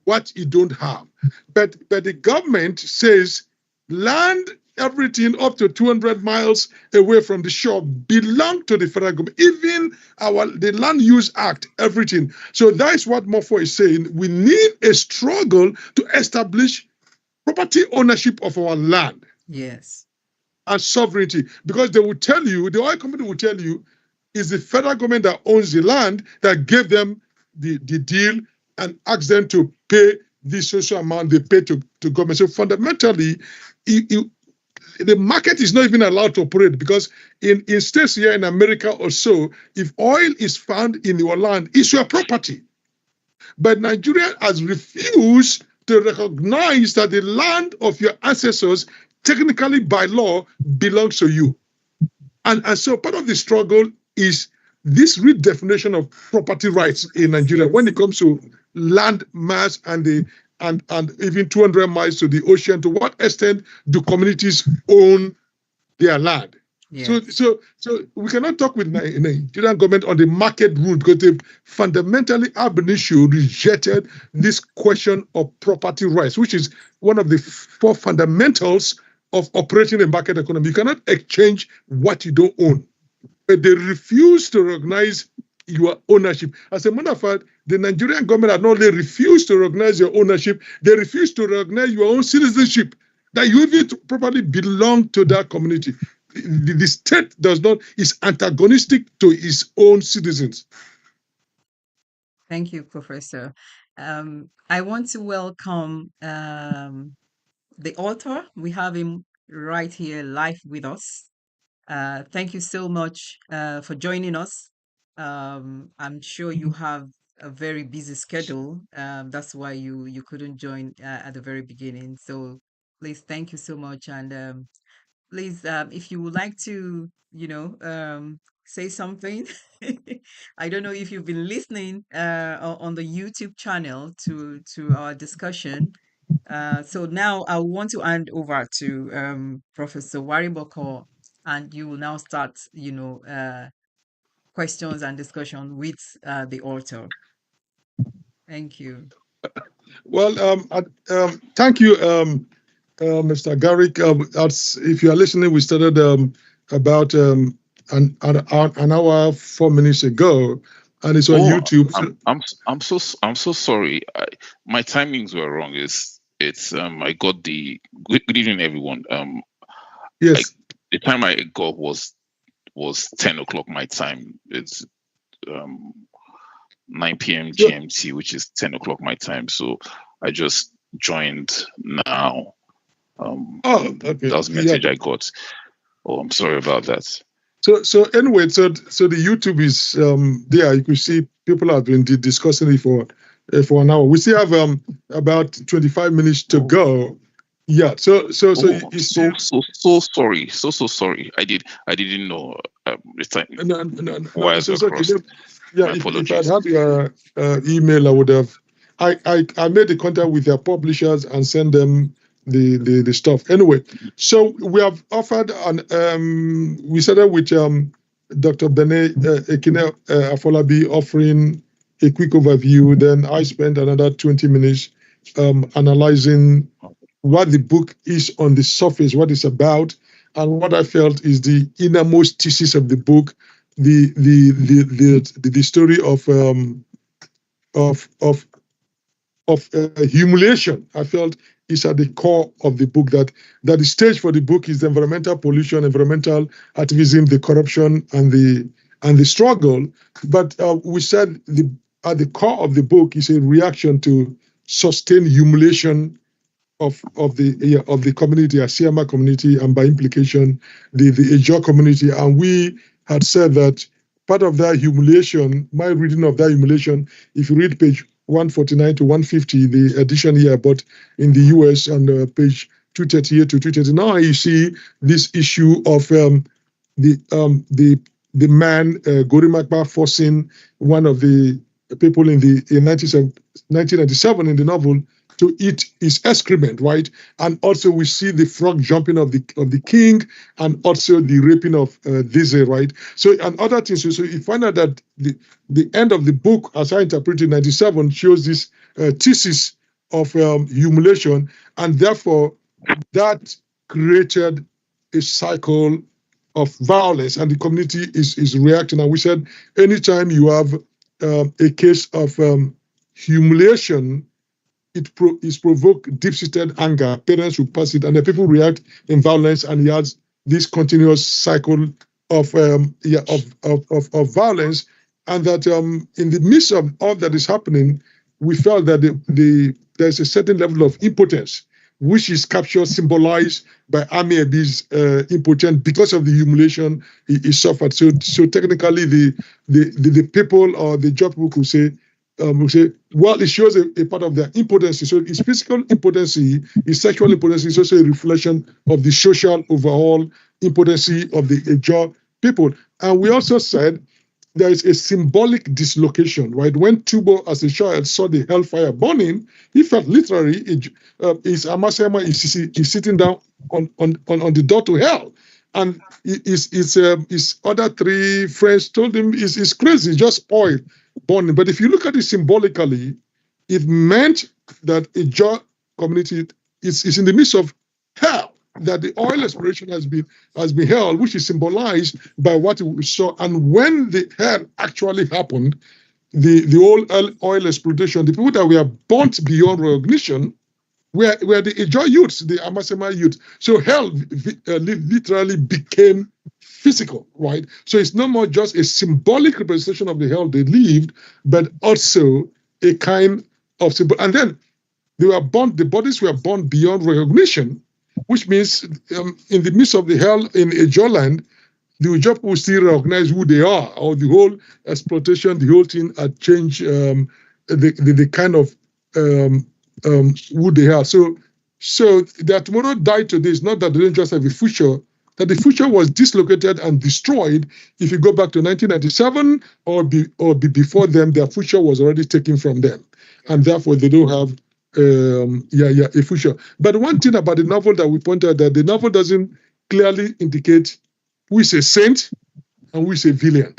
what you don't have. But the government says land, everything up to 200 miles away from the shore belong to the federal government, even the Land Use Act, everything. So that is what Morpho is saying. We need a struggle to establish property ownership of our land. Yes. And sovereignty, because they will tell you, the oil company will tell you, it's the federal government that owns the land that gave them the deal and asked them to pay this social amount they pay to government. So fundamentally, the market is not even allowed to operate, because in states here in America or so, if oil is found in your land, it's your property. But Nigeria has refused to recognize that the land of your ancestors, technically by law, belongs to you. And so part of the struggle is this redefinition of property rights in Nigeria when it comes to land mass and even 200 miles to the ocean. To what extent do communities own their land? Yes. So we cannot talk with the Nigerian government on the market rule, because they fundamentally ab initio rejected this question of property rights, which is one of the 4 fundamentals of operating a market economy. You cannot exchange what you don't own. But they refuse to recognize your ownership. As a matter of fact, the Nigerian government had not only refused to recognize your ownership, they refused to recognize your own citizenship, that you even properly belong to that community. the state is antagonistic to its own citizens. Thank you, Professor. I want to welcome the author. We have him right here live with us. Thank you so much for joining us. I'm sure you have a very busy schedule. That's why you couldn't join at the very beginning. So please, thank you so much. And please, if you would like to, say something. I don't know if you've been listening on the YouTube channel to our discussion. So now I want to hand over to Professor Wariboko, and you will now start, questions and discussion with the author. Thank you. Well, thank you, Mr. Garrick. If you are listening, we started about an hour 4 minutes ago, and it's on YouTube. I'm so sorry. My timings were wrong. I got the good evening, everyone. Yes. The time I got was 10 o'clock my time. It's 9 p.m. GMT, which is 10 o'clock my time. So I just joined now. Okay. That was the message I got. Oh, I'm sorry about that. So anyway, so the YouTube is there. You can see people have been discussing it for an hour. We still have about 25 minutes to go. Yeah. So sorry. So sorry. I didn't know the time. No. Wires were crossed. Yeah. If I had your email, I would have. I made the contact with their publishers and sent them the stuff. Anyway, so we have offered we started with Dr. Bene Ekene Afolabi offering a quick overview. Then I spent another 20 minutes analyzing what the book is on the surface, what it's about, and what I felt is the innermost thesis of the book, the story of humiliation. I felt is at the core of the book, that the stage for the book is the environmental pollution, environmental activism, the corruption, and the struggle. But we said at the core of the book is a reaction to sustained humiliation of the community, Asiama community, and by implication the Ijaw community. And we had said that part of that humiliation, my reading of that humiliation, if you read page 149 to 150, the edition here, but in the US, and page 238 to 239, you see this issue of the man Gorimakpa forcing one of the people in 1997 in the novel to eat his excrement, right? And also we see the frog jumping of the king, and also the raping of Dize, right? So, and other things. So you find out that the end of the book, as I interpreted 97, shows this thesis of humiliation, and therefore that created a cycle of violence, and the community is reacting. And we said anytime you have a case of humiliation, it's provoked deep-seated anger. Parents will pass it, and the people react in violence, and he has this continuous cycle of violence. And that in the midst of all that is happening, we felt that there's a certain level of impotence, which is captured, symbolized by Ami Ebi's impotence because of the humiliation he suffered. So technically, the people or the job people could say, well, it shows a part of their impotency. So its physical impotency, its sexual impotency is also a reflection of the social overall impotency of the Ijaw people. And we also said there is a symbolic dislocation, right? When Tubo, as a child, saw the hellfire burning, he felt literally his Amasema is sitting down on the door to hell. And his other three friends told him it's crazy, just oil burning. But if you look at it symbolically, it meant that a Ijaw community is in the midst of hell, that the oil exploration has been hell, which is symbolized by what we saw. And when the hell actually happened, the old oil exploitation, the people that were burnt beyond recognition, were the Ijaw youths, the Amasema youth. So hell literally became physical, right? So it's no more just a symbolic representation of the hell they lived, but also a kind of symbol. And then they were born, the bodies were born beyond recognition, which means in the midst of the hell in Ijaw land, the Ijaw people still recognize who they are, or the whole exploitation, the whole thing had changed the kind of who they are. So that tomorrow died today is not that they don't just have a future, that the future was dislocated and destroyed. If you go back to 1997 or before them, their future was already taken from them, and therefore they don't have a future. But one thing about the novel that we pointed out, that the novel doesn't clearly indicate who is a saint and who is a villain.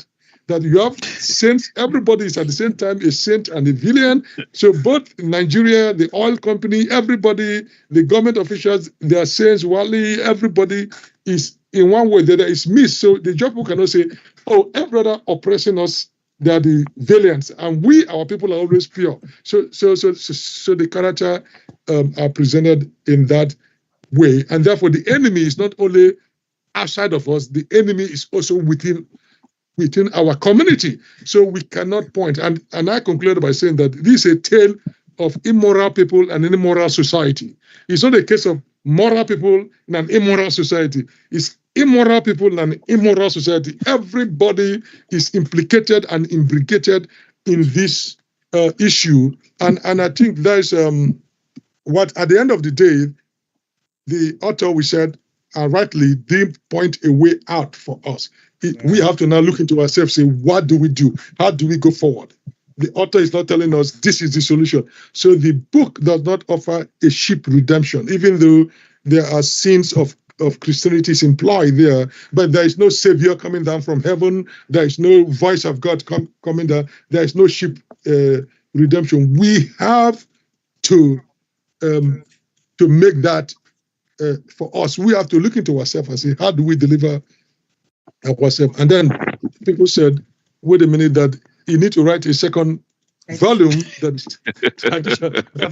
That you have saints, everybody is at the same time a saint and a villain. So both in Nigeria, the oil company, everybody, the government officials, they are saints, Wali, everybody is in one way or the other is missed. So the job people cannot say, oh, every brother oppressing us, they are the villains, and we, our people, are always pure. So the character are presented in that way, and therefore the enemy is not only outside of us, the enemy is also within our community. So we cannot point. And I concluded by saying that this is a tale of immoral people and an immoral society. It's not a case of moral people in an immoral society. It's immoral people in an immoral society. Everybody is implicated and imbricated in this issue. And I think that's what, at the end of the day, the author, we said, rightly did point a way out for us. We have to now look into ourselves, say, what do we do? How do we go forward? The author is not telling us this is the solution. So the book does not offer a cheap redemption, even though there are scenes of Christianity is implied there, but there is no savior coming down from heaven. There is no voice of God coming down. There is no cheap redemption. We have to make that for us. We have to look into ourselves and say, how do we deliver ourselves? And then people said, wait a minute, that you need to write a second volume that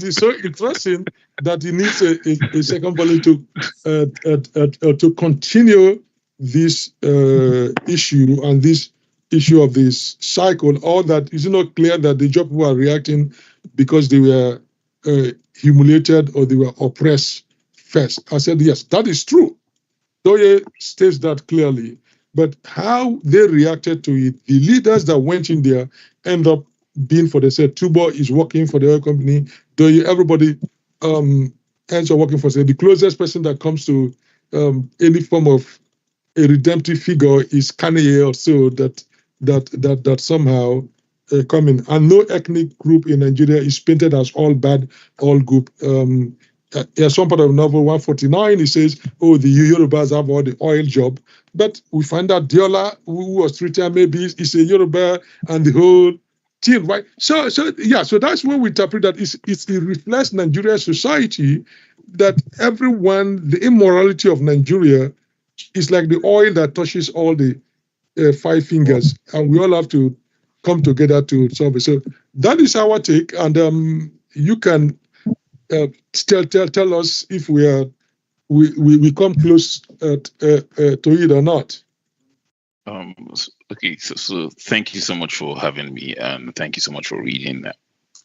is so interesting that you need a second volume to continue this issue and this issue of this cycle. All that is not clear that the job people are reacting because they were humiliated or they were oppressed first. I said, yes, that is true. Doye states that clearly. But how they reacted to it, the leaders that went in there end up being for, they said, Tubo is working for the oil company. Doye, everybody ends up working for, say, the closest person that comes to any form of a redemptive figure is Kanye or so that somehow come in. And no ethnic group in Nigeria is painted as all bad, all good. Some part of novel 149, he says, oh, the Yorubas have all the oil job. But we find out Diola, who was treated, maybe is a Yoruba and the whole thing, right? So that's when we interpret that it reflects Nigerian society, that everyone, the immorality of Nigeria is like the oil that touches all the five fingers, and we all have to come together to solve it. So that is our take, and you can tell us if we come close to it or not. Okay, so thank you so much for having me, and thank you so much for reading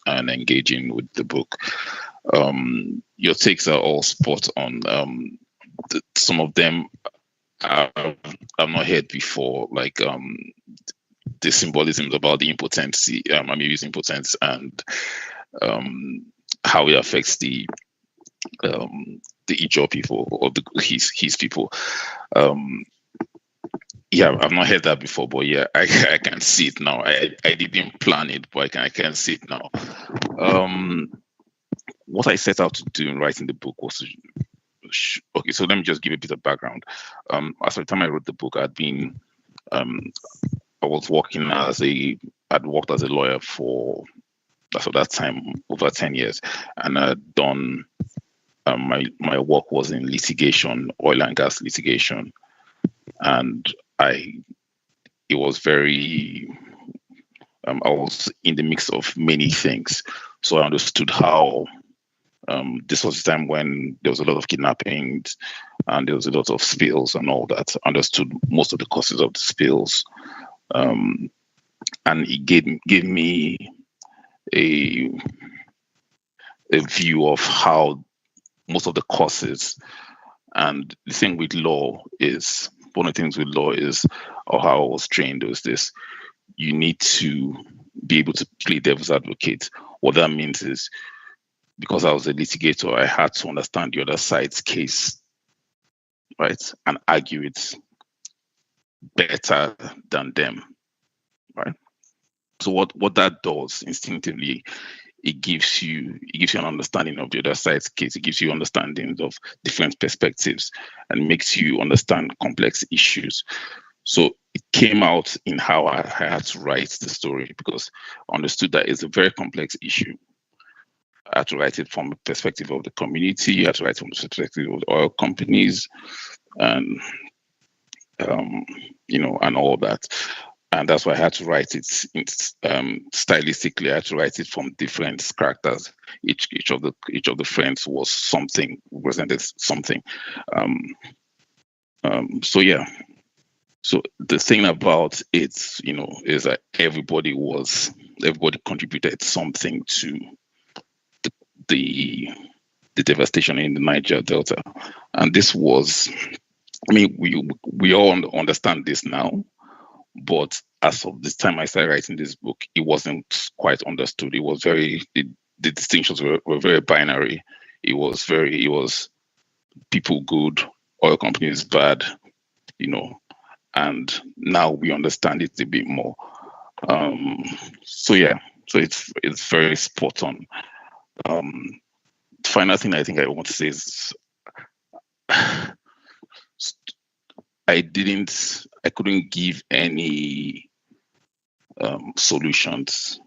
and engaging with the book. Your takes are all spot on. Some of them I've not heard before, like the symbolism about the impotency, Amiri's impotence, and how it affects the Ijaw people or his people. Yeah, I've not heard that before, but yeah, I can see it now. I didn't plan it, but I can see it now. What I set out to do in writing the book was okay, so let me just give a bit of background. As the time I wrote the book, I was working I'd worked as a lawyer for that time over 10 years, and I'd done my work was in litigation, oil and gas litigation, and it was very I was in the mix of many things, so I understood how This was the time when there was a lot of kidnappings and there was a lot of spills and all that. Understood most of the causes of the spills, and it gave me a view of how most of the causes. And the thing with law is, one of the things with law is, or how I was trained was this: you need to be able to play devil's advocate. What that means is, because I was a litigator, I had to understand the other side's case, right, and argue it better than them, right? So what that does instinctively, it gives you an understanding of the other side's case. It gives you understandings of different perspectives and makes you understand complex issues. So it came out in how I had to write the story, because I understood that it's a very complex issue. I had to write it from the perspective of the community. I had to write it from the perspective of the oil companies, and and all that. And that's why I had to write it stylistically. I had to write it from different characters. Each of the friends was something, represented something. So yeah. So the thing about it, is that everybody contributed something to the devastation in the Niger Delta, and this was, we all understand this now, but as of this time I started writing this book, it wasn't quite understood. It was the distinctions were very binary. It was people good, oil companies bad, and now we understand it a bit more. So yeah, so it's very spot on. Final thing I think I want to say is, I couldn't give any solutions,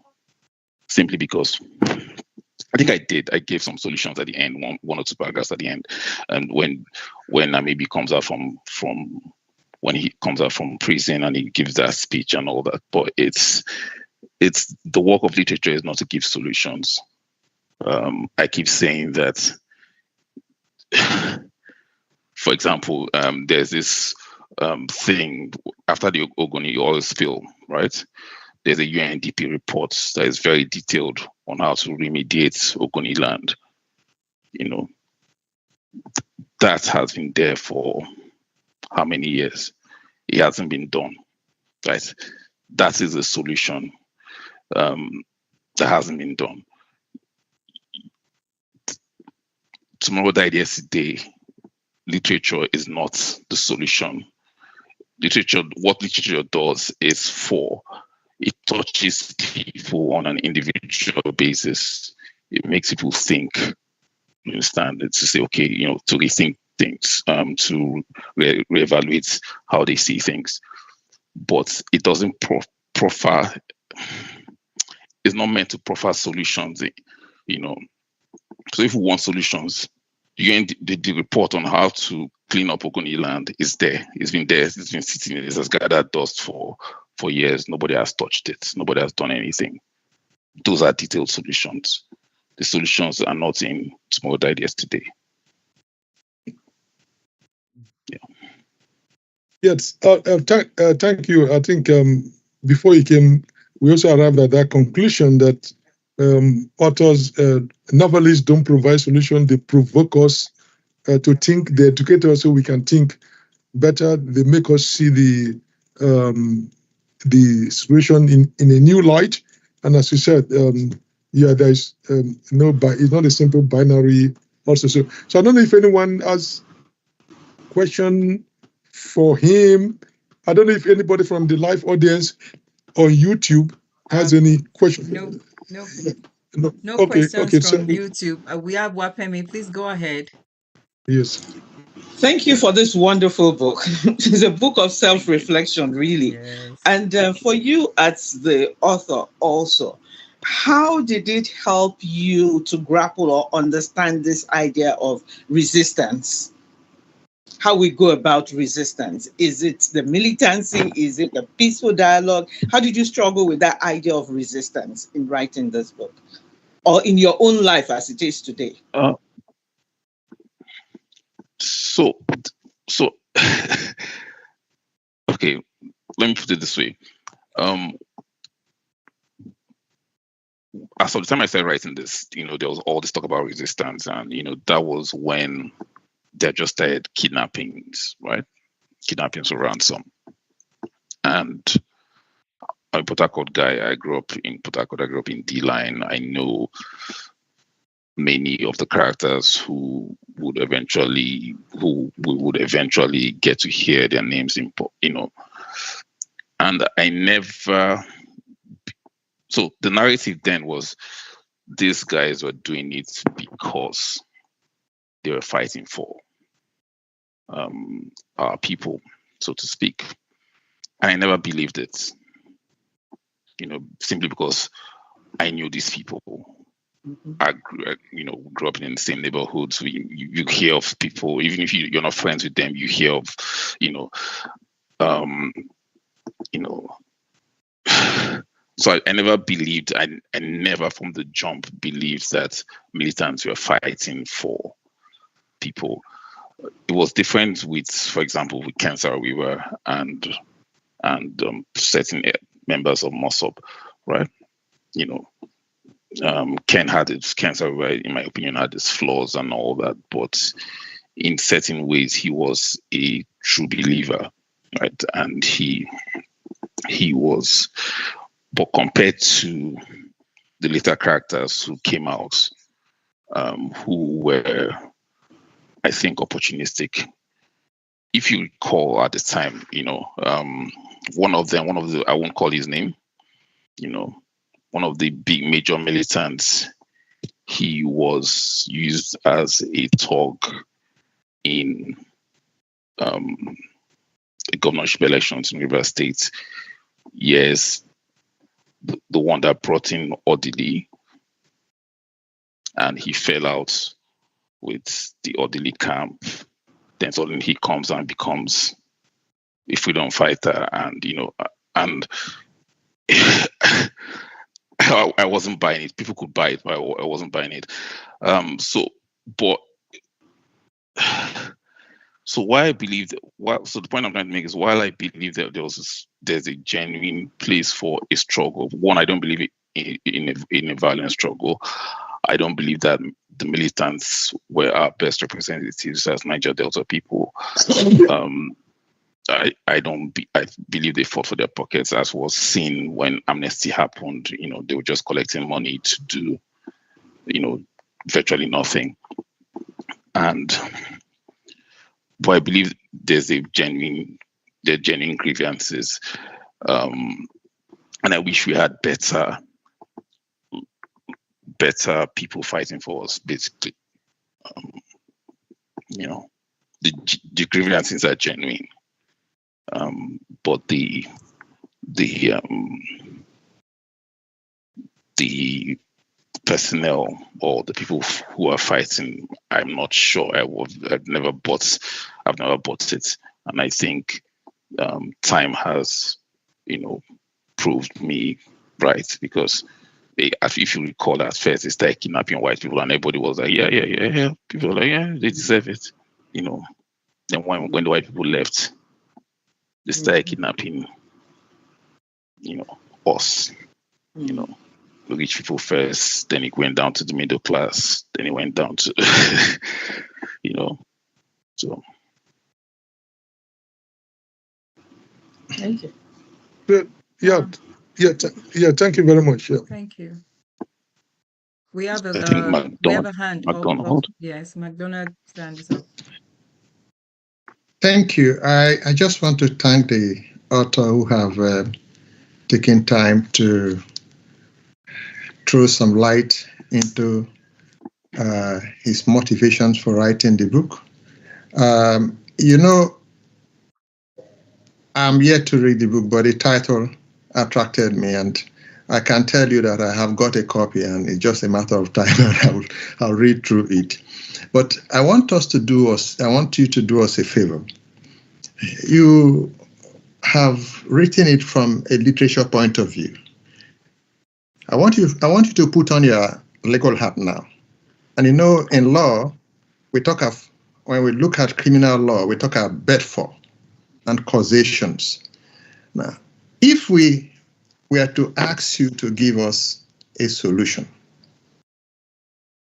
simply because I think I gave some solutions at the end, one or two paragraphs at the end, and when maybe comes out from when he comes out from prison and he gives that speech and all that. But it's the work of literature is not to give solutions. I keep saying that. For example, there's this thing after the Ogoni oil spill, right? There's a UNDP report that is very detailed on how to remediate Ogoni land. That has been there for how many years? It hasn't been done, right? That is a solution that hasn't been done. Tomorrow died yesterday. Literature is not the solution. What literature does is it touches people on an individual basis. It makes people think. You understand? It's to say, okay, to rethink things, to reevaluate how they see things. But it doesn't proffer. It's not meant to proffer solutions. So if we want solutions, the report on how to clean up Ogoni land is there. It's been there. It's been sitting. It has gathered dust for years. Nobody has touched it. Nobody has done anything. Those are detailed solutions. The solutions are not in Tomorrow Died Yesterday. Yeah. Yes. Thank you. I think before you came, we also arrived at that conclusion that authors, novelists don't provide solutions. They provoke us to think. They educate us so we can think better. They make us see the situation in a new light. And as you said, there is it's not a simple binary also. So I don't know if anyone has question for him. I don't know if anybody from the live audience on YouTube has any question. No questions from YouTube. We have Wapemi. Please go ahead. Yes. Thank you for this wonderful book. It's a book of self-reflection, really. Yes. And for you as the author also, how did it help you to grapple or understand this idea of resistance? How we go about resistance? Is it the militancy? Is it the peaceful dialogue? How did you struggle with that idea of resistance in writing this book? or in your own life as it is today? So, okay, let me put it this way. As of the time I started writing this, there was all this talk about resistance, and that was when they just started kidnappings, right? Kidnappings for ransom. And I'm a Port Harcourt guy. I grew up in Port Harcourt. I grew up in D-Line. I know many of the characters who we would eventually get to hear their names in, and I never. So the narrative then was these guys were doing it because they were fighting for our people, so to speak. And I never believed it, simply because I knew these people. Mm-hmm. I grew up in the same neighborhoods. You hear of people, even if you're not friends with them, you hear of, So I never believed, I never from the jump believed that militants were fighting for people. It was different with, for example, with Cancer Weaver and certain members of Mossop, right? Ken had his Cancer Weaver, in my opinion, had his flaws and all that, but in certain ways he was a true believer, right? And he was. But compared to the later characters who came out, who were, I think, opportunistic. If you recall at the time, one of the, I won't call his name, one of the big major militants, he was used as a thug in the governorship elections in Rivers State. Yes. The one that brought in Odili, and he fell out with the Odili camp. Then suddenly he comes and becomes a freedom fighter, and I wasn't buying it. People could buy it, but I wasn't buying it. So why I believe that, so the point I'm trying to make is, while I believe that there's a genuine place for a struggle. One, I don't believe in a violent struggle. I don't believe that the militants were our best representatives as Niger Delta people. I believe they fought for their pockets, as was seen when amnesty happened. They were just collecting money to do, virtually nothing. But I believe there's genuine grievances, and I wish we had better people fighting for us. Basically, the grievances are genuine, but the personnel or the people who are fighting, I'm not sure. I've never bought it, and I think time has, proved me right, because if you recall, at first they started kidnapping white people, and everybody was like, yeah. People were like, yeah, they deserve it, Then when the white people left, they started kidnapping, us, the rich people first, then it went down to the middle class, then it went down to, so. Thank you. Thank you very much. Yeah. Thank you. We have a hand McDonald. Yes, McDonald stands up. Thank you. I just want to thank the author who have taken time to throw some light into his motivations for writing the book. I'm yet to read the book, but the title attracted me, and I can tell you that I have got a copy, and it's just a matter of time, and I'll read through it. But I want you to do us a favor. You have written it from a literature point of view. I want you to put on your legal hat now. And you know, in law, when we look at criminal law, we talk about but for and causations. Now, if we were to ask you to give us a solution,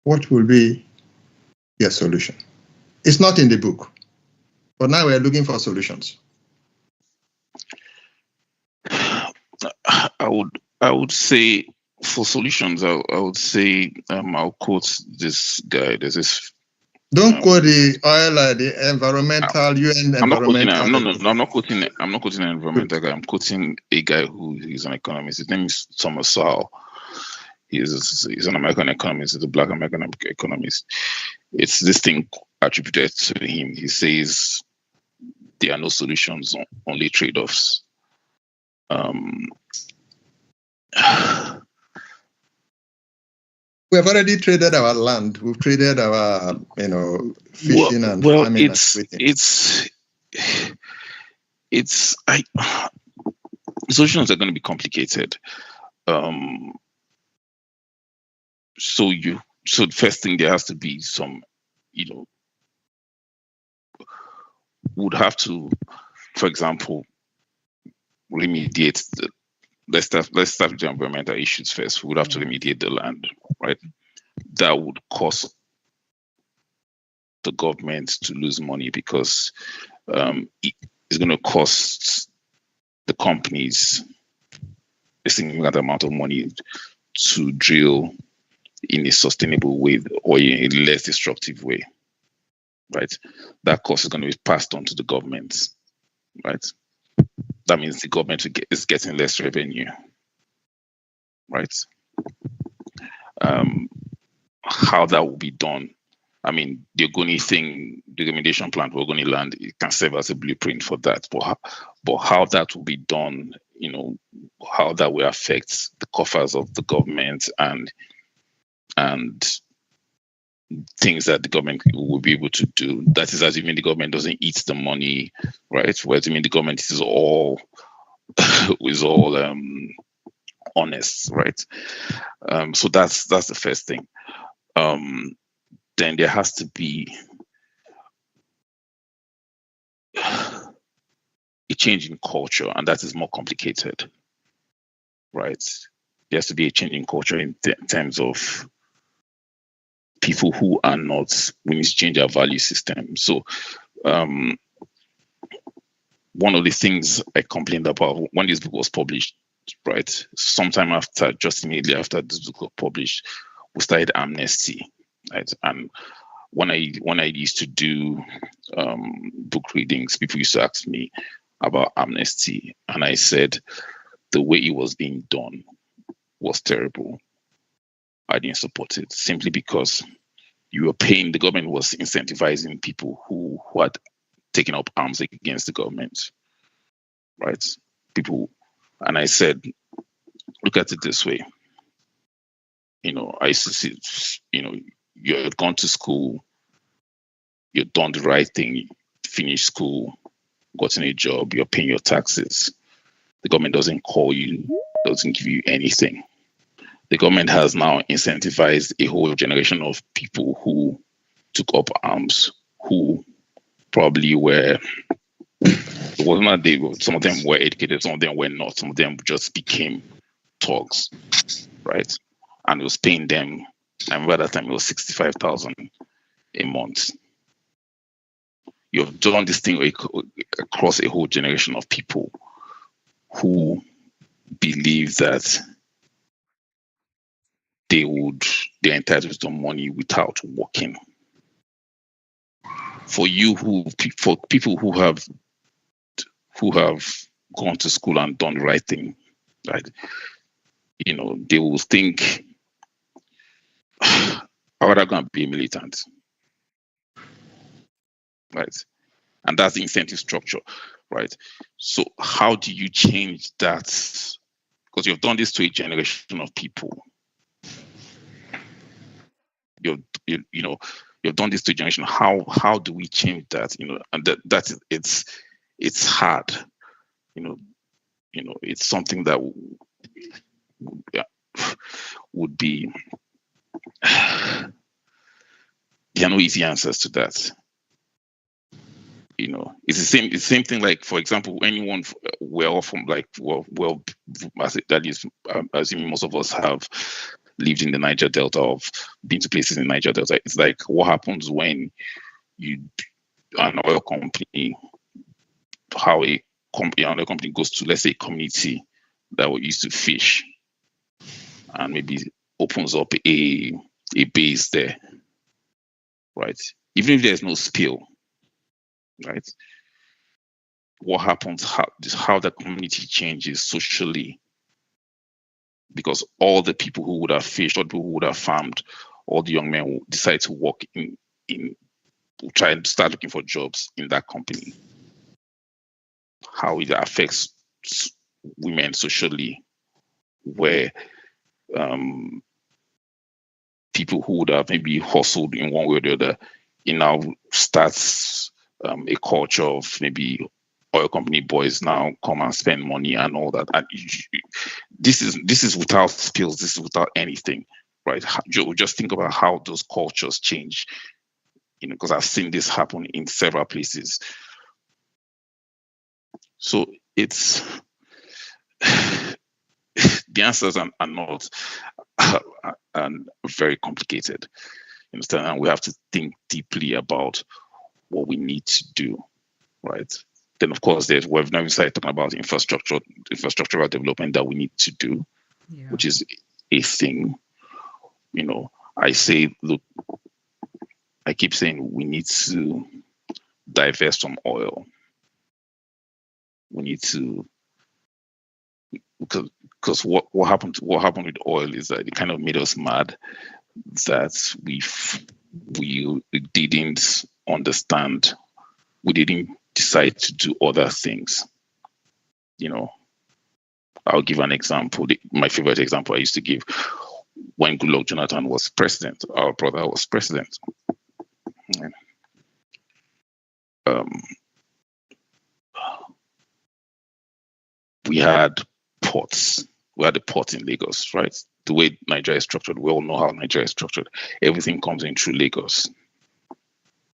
what will be your solution? It's not in the book, but now we're looking for solutions. I would say for solutions, I would say I'll quote this guy. There's this. Don't quote the oil, the environmental UN I'm not quoting. environmental. I'm not quoting. I'm not quoting an environmental guy. I'm quoting a guy who is an economist. His name is Thomas Sowell. He's an American economist. He's a Black American economist. It's this thing attributed to him. He says there are no solutions, only trade-offs. We have already traded our land. We've traded our, fishing and farming. Solutions are going to be complicated. So the first thing, there has to be some, would have to, for example, remediate let's start with the environmental issues first. We would have to remediate the land, right? That would cause the government to lose money because it's going to cost the companies a significant amount of money to drill in a sustainable way or in a less destructive way, right? That cost is going to be passed on to the government, right? That means the government is getting less revenue, right? How that will be done, I mean, the Ogoni thing, the remediation plan for Ogoni land, it can serve as a blueprint for that. But how that will be done, how that will affect the coffers of the government and things that the government will be able to do. That is assuming the government doesn't eat the money, right? Whereas the government is all honest, right? So that's the first thing. Then there has to be a change in culture, and that is more complicated, right? There has to be a change in culture in terms of people who are not, we need to change our value system. So one of the things I complained about when this book was published, right, sometime after, just immediately after this book was published, we started Amnesty, right? And when I used to do book readings, people used to ask me about Amnesty, and I said the way it was being done was terrible. I didn't support it simply because the government was incentivizing people who had taken up arms against the government, right? And I said, look at it this way. I used to see, you've gone to school, you've done the right thing, finished school, gotten a job, you're paying your taxes. The government doesn't call you, doesn't give you anything. The government has now incentivized a whole generation of people who took up arms, who probably it wasn't that some of them were educated, some of them were not, some of them just became thugs, right? And it was paying them, and by that time it was 65,000 a month. You've done this thing across a whole generation of people who believe that they're entitled to money without working. For people who have gone to school and done the right thing, right? They will think, how would I go and be a militant? Right? And that's the incentive structure, right? So how do you change that? Because you've done this to a generation of people. You've done this to a generation. How do we change that? And it's hard. It's something that would be there are no easy answers to that. It's the same thing. Like, for example, anyone well from like well that is, assuming most of us have lived in the Niger Delta, or been to places in Niger Delta. It's like, what happens when an oil company, how an oil company goes to, let's say, a community that used to fish, and maybe opens up a base there, right? Even if there's no spill, right? What happens? How the community changes socially, because all the people who would have fished, all the people who would have farmed, all the young men will decide to work try and start looking for jobs in that company. How it affects women socially, where people who would have maybe hustled in one way or the other, it now starts a culture of maybe oil company boys now come and spend money and all that. And this is without skills. This is without anything, right? Just think about how those cultures change. Because I've seen this happen in several places. So it's the answers are not very complicated. You understand? And we have to think deeply about what we need to do, right? Then, of course, we've now started talking about infrastructural development that we need to do, which is a thing. I say, look, I keep saying we need to divest from oil. We need to, because what happened with oil is that it kind of made us mad, that we didn't understand, we didn't decide to do other things. I'll give an example. My favorite example I used to give: when Goodluck Jonathan was president, our brother was president. We had ports. We had a port in Lagos, right? The way Nigeria is structured, we all know how Nigeria is structured. Everything comes in through Lagos.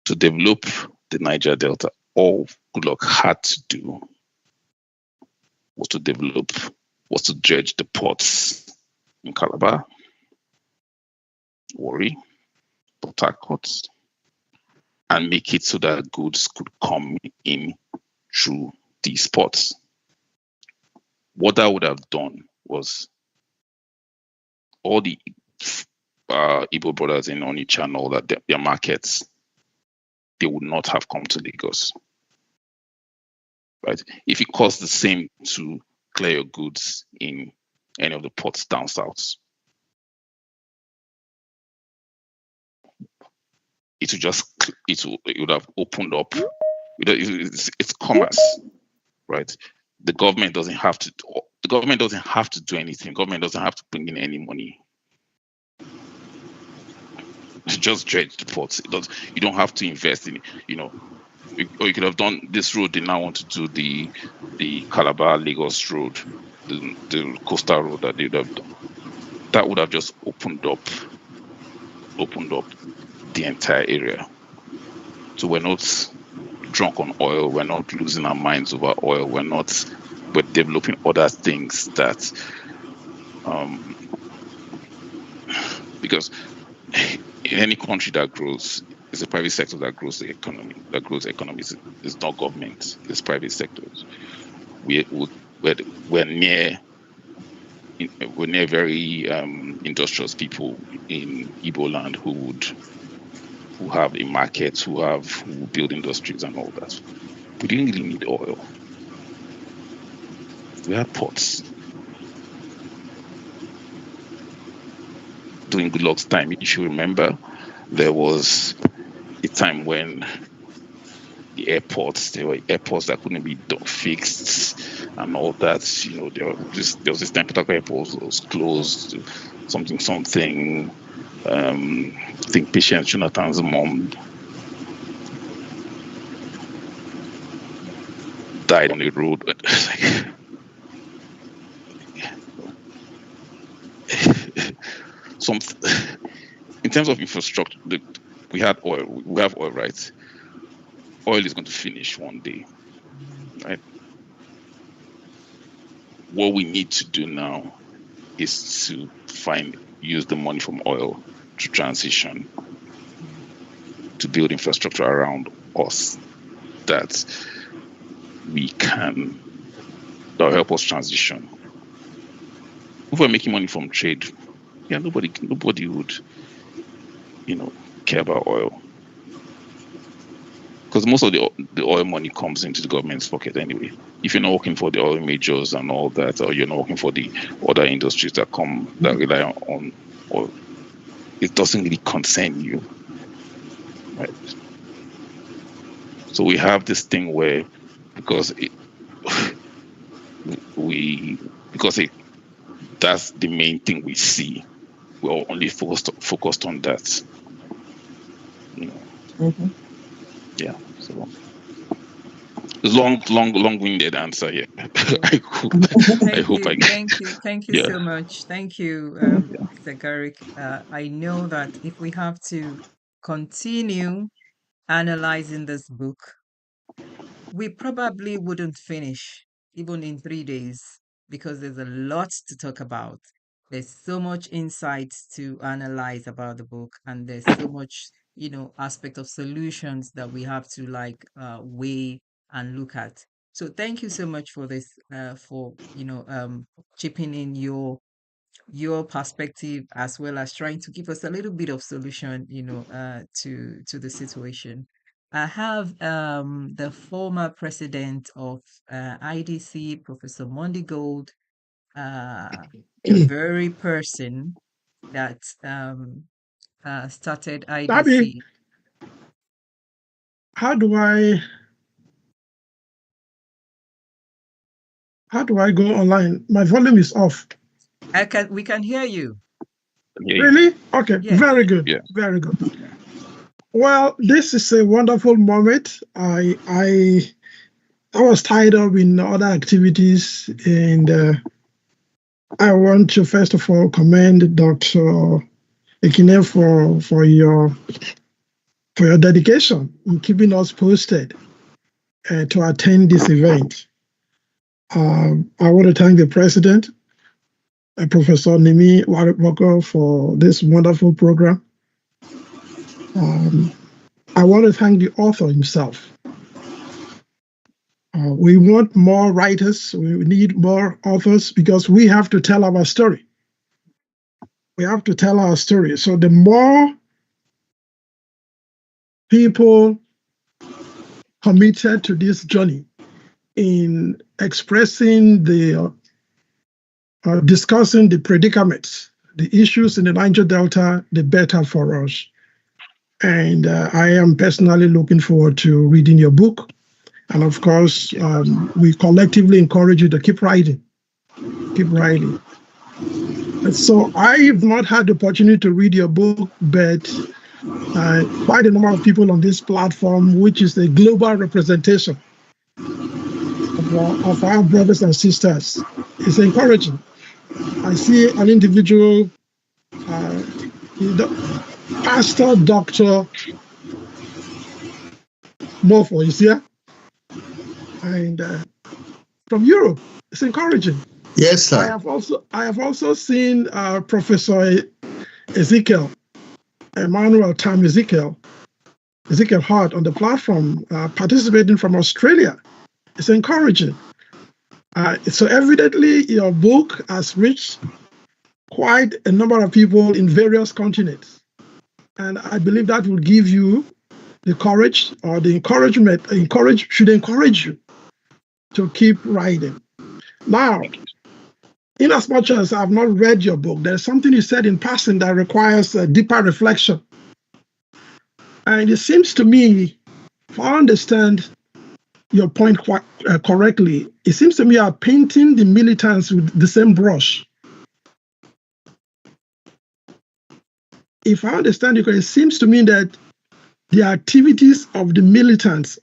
To develop the Niger Delta, all Goodluck had to do was to dredge the ports in Calabar, Warri, Port Harcourt, and make it so that goods could come in through these ports. What that would have done was all the Igbo brothers in Onitsha and all that, their markets, they would not have come to Lagos. Right? If it costs the same to clear your goods in any of the ports down south, it would have opened up. It's commerce, right? The government doesn't have to do anything. Government doesn't have to bring in any money. Just dredge the ports. You don't have to invest in it. Or you could have done this road. They now want to do the Calabar Lagos road, the coastal road that they would have done. That would have just opened up the entire area. So we're not drunk on oil. We're not losing our minds over oil. We're developing other things that, because in any country that grows, it's the private sector that grows the economy. It's not government. It's private sectors. We're near very industrious people in Igbo land who have a market, who build industries and all that. We didn't really need oil. We had ports. During Goodluck's time, if you remember, there was a time when there were airports that couldn't be fixed and all that. There was this time Port Harcourt Airport was closed, something. I think Patience Jonathan's mom died on the road. terms of infrastructure, we have oil, right? Oil is going to finish one day, right? What we need to do now is to use the money from oil to transition, to build infrastructure around us that will help us transition. If we're making money from trade, nobody would, care about oil, because most of the oil money comes into the government's pocket anyway. If you're not working for the oil majors and all that, or you're not working for the other industries that rely on oil, it doesn't really concern you, right? So we have this thing where, because that's the main thing we see, we're only focused on that. Mm-hmm. Yeah. So long-winded answer here. I hope I Thank you so much. Thank you, Mr. Garrick. I know that if we have to continue analyzing this book, we probably wouldn't finish even in 3 days, because there's a lot to talk about. There's so much insight to analyze about the book, and there's so much, aspect of solutions that we have to weigh and look at. So thank you so much for this, for chipping in your perspective, as well as trying to give us a little bit of solution, to the situation. I have the former president of IDC, Professor Mondigold, the very person that started IDC. Daddy, how do I go online? My volume is off. We can hear you. Really? Okay, Yes. very good. Yeah. Very good. Well, this is a wonderful moment. I was tied up in other activities, and I want to first of all commend Dr. Ekine for your dedication in keeping us posted to attend this event. I want to thank the president, Professor Nimi Wariboko, for this wonderful program. I want to thank the author himself. We want more writers. We need more authors, because we have to tell our story. We have to tell our story. So the more people committed to this journey in expressing discussing the predicaments, the issues in the Niger Delta, the better for us. And I am personally looking forward to reading your book. And of course, we collectively encourage you to keep writing. Keep writing. And so I've not had the opportunity to read your book, but quite a number of people on this platform, which is a global representation of our brothers and sisters, is encouraging. I see an individual, Pastor Dr. Mofo is here, and from Europe. It's encouraging. Yes, sir. I have also seen Professor Ezekiel, Emmanuel Tam Ezekiel Hart on the platform, participating from Australia. It's encouraging. So evidently, your book has reached quite a number of people in various continents. And I believe that will give you the courage, or the encouragement, should encourage you to keep writing. Now, in as much as I've not read your book, there's something you said in passing that requires a deeper reflection. And it seems to me, if I understand your point quite correctly, it seems to me you are painting the militants with the same brush. If I understand you correctly, it seems to me that the activities of the militants,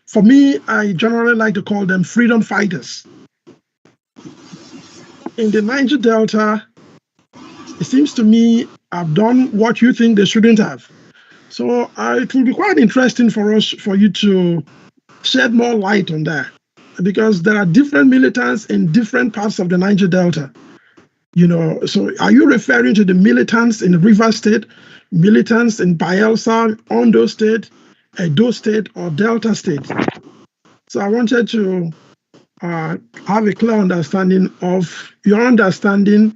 for me, I generally like to call them freedom fighters. In the Niger Delta, it seems to me have done what you think they shouldn't have. So it will be quite interesting for us, for you to shed more light on that, because there are different militants in different parts of the Niger Delta. So are you referring to the militants in River State, militants in Bayelsa, Ondo State, Edo State, or Delta State? So I wanted to have a clear understanding of your understanding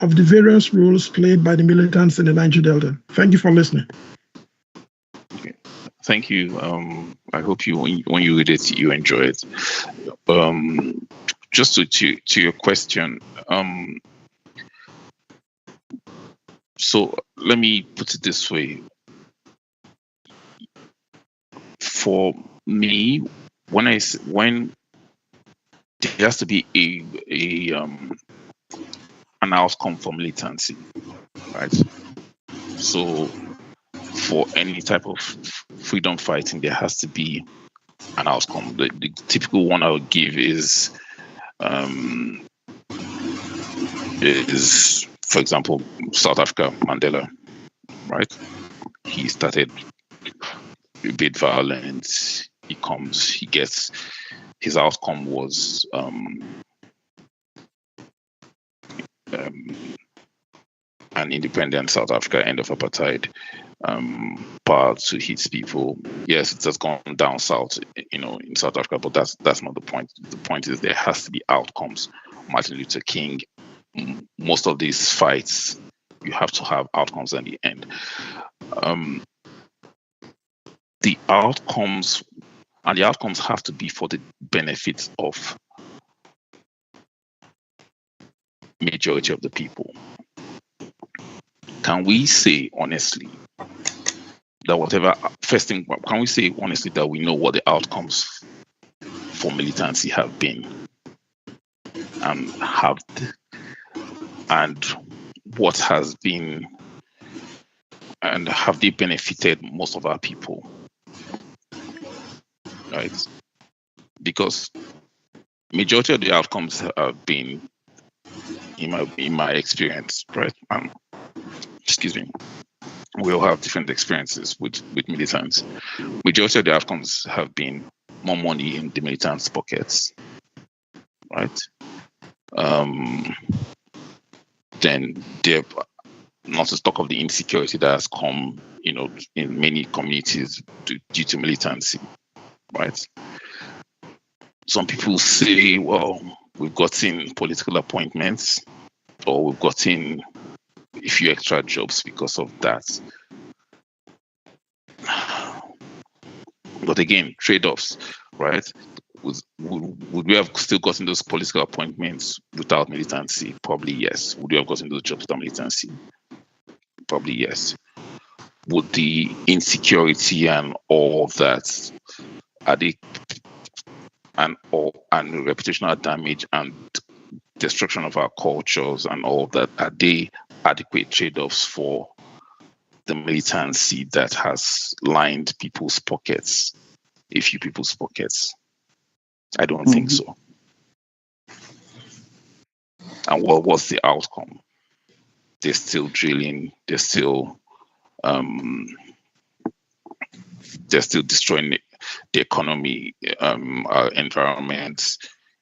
of the various roles played by the militants in the Niger Delta. Thank you for listening. Okay. Thank you. I hope when you read it, you enjoy it. Just to your question, so let me put it this way. For me, when there has to be an outcome for militancy, right? So for any type of freedom fighting, there has to be an outcome. The typical one I would give is, for example, South Africa, Mandela, right? He started a bit violent. He gets, his outcome was an independent South Africa, end of apartheid, power to his people. Yes, it has gone down south, in South Africa, but that's not the point. The point is there has to be outcomes. Martin Luther King, most of these fights, you have to have outcomes at the end. The outcomes have to be for the benefit of majority of the people. Can we say honestly that can we say honestly that we know what the outcomes for militancy have been, and what has been, and have they benefited most of our people, right? Because majority of the outcomes have been, in my experience, right? Excuse me. We all have different experiences with militants. Majority of the outcomes have been more money in the militants' pockets, right? Then they're not to talk of the insecurity that has come, in many communities due to militancy, right? Some people say, well, we've gotten political appointments, or we've gotten a few extra jobs because of that. But again, trade-offs, right? Would we have still gotten those political appointments without militancy? Probably yes. Would we have gotten those jobs without militancy? Probably yes. Would the insecurity and all of that, and reputational damage and destruction of our cultures and all of that, are they adequate trade-offs for the militancy that has lined people's pockets, a few people's pockets? I don't think so. And what was the outcome? They're still drilling. They're still destroying the economy, our environment.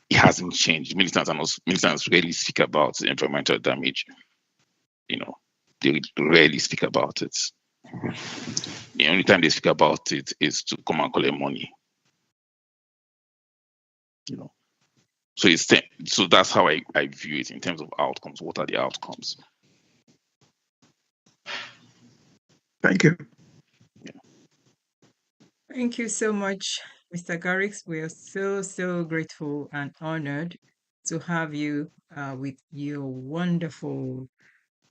It hasn't changed. Militants rarely speak about environmental damage. They rarely speak about it. The only time they speak about it is to come and collect money. So that's how I view it in terms of outcomes. What are the outcomes? Thank you. Yeah. Thank you so much, Mr. Garrix. We are so grateful and honored to have you with your wonderful,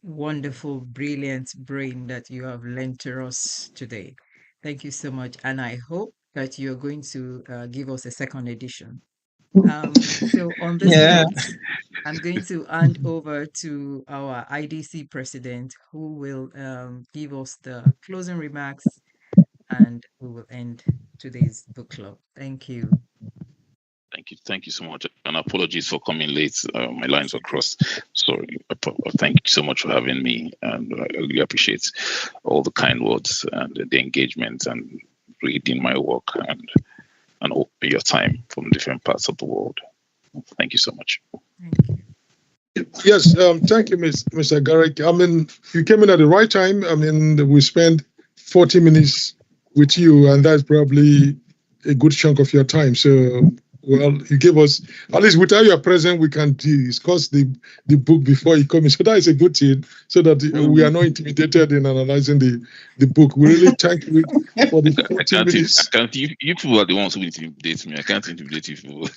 brilliant brain that you have lent to us today. Thank you so much. And I hope that you're going to give us a second edition. So on this note, I'm going to hand over to our IDC president, who will give us the closing remarks, and we will end today's book club. Thank you. Thank you. Thank you so much. And apologies for coming late. My lines were crossed. Sorry. Thank you so much for having me, and I really appreciate all the kind words and the engagement and reading my work and all your time from different parts of the world. Thank you so much. Thank you. Yes, thank you, Mr. Garrick. I mean, you came in at the right time. I mean, we spent 40 minutes with you, and that's probably a good chunk of your time. So, well, you gave us, at least without your presence, we can discuss the book before you come in. So that is a good thing, so that we are not intimidated in analyzing the book. We really thank you for the 40 minutes. You people are the ones who intimidate me. I can't intimidate you people.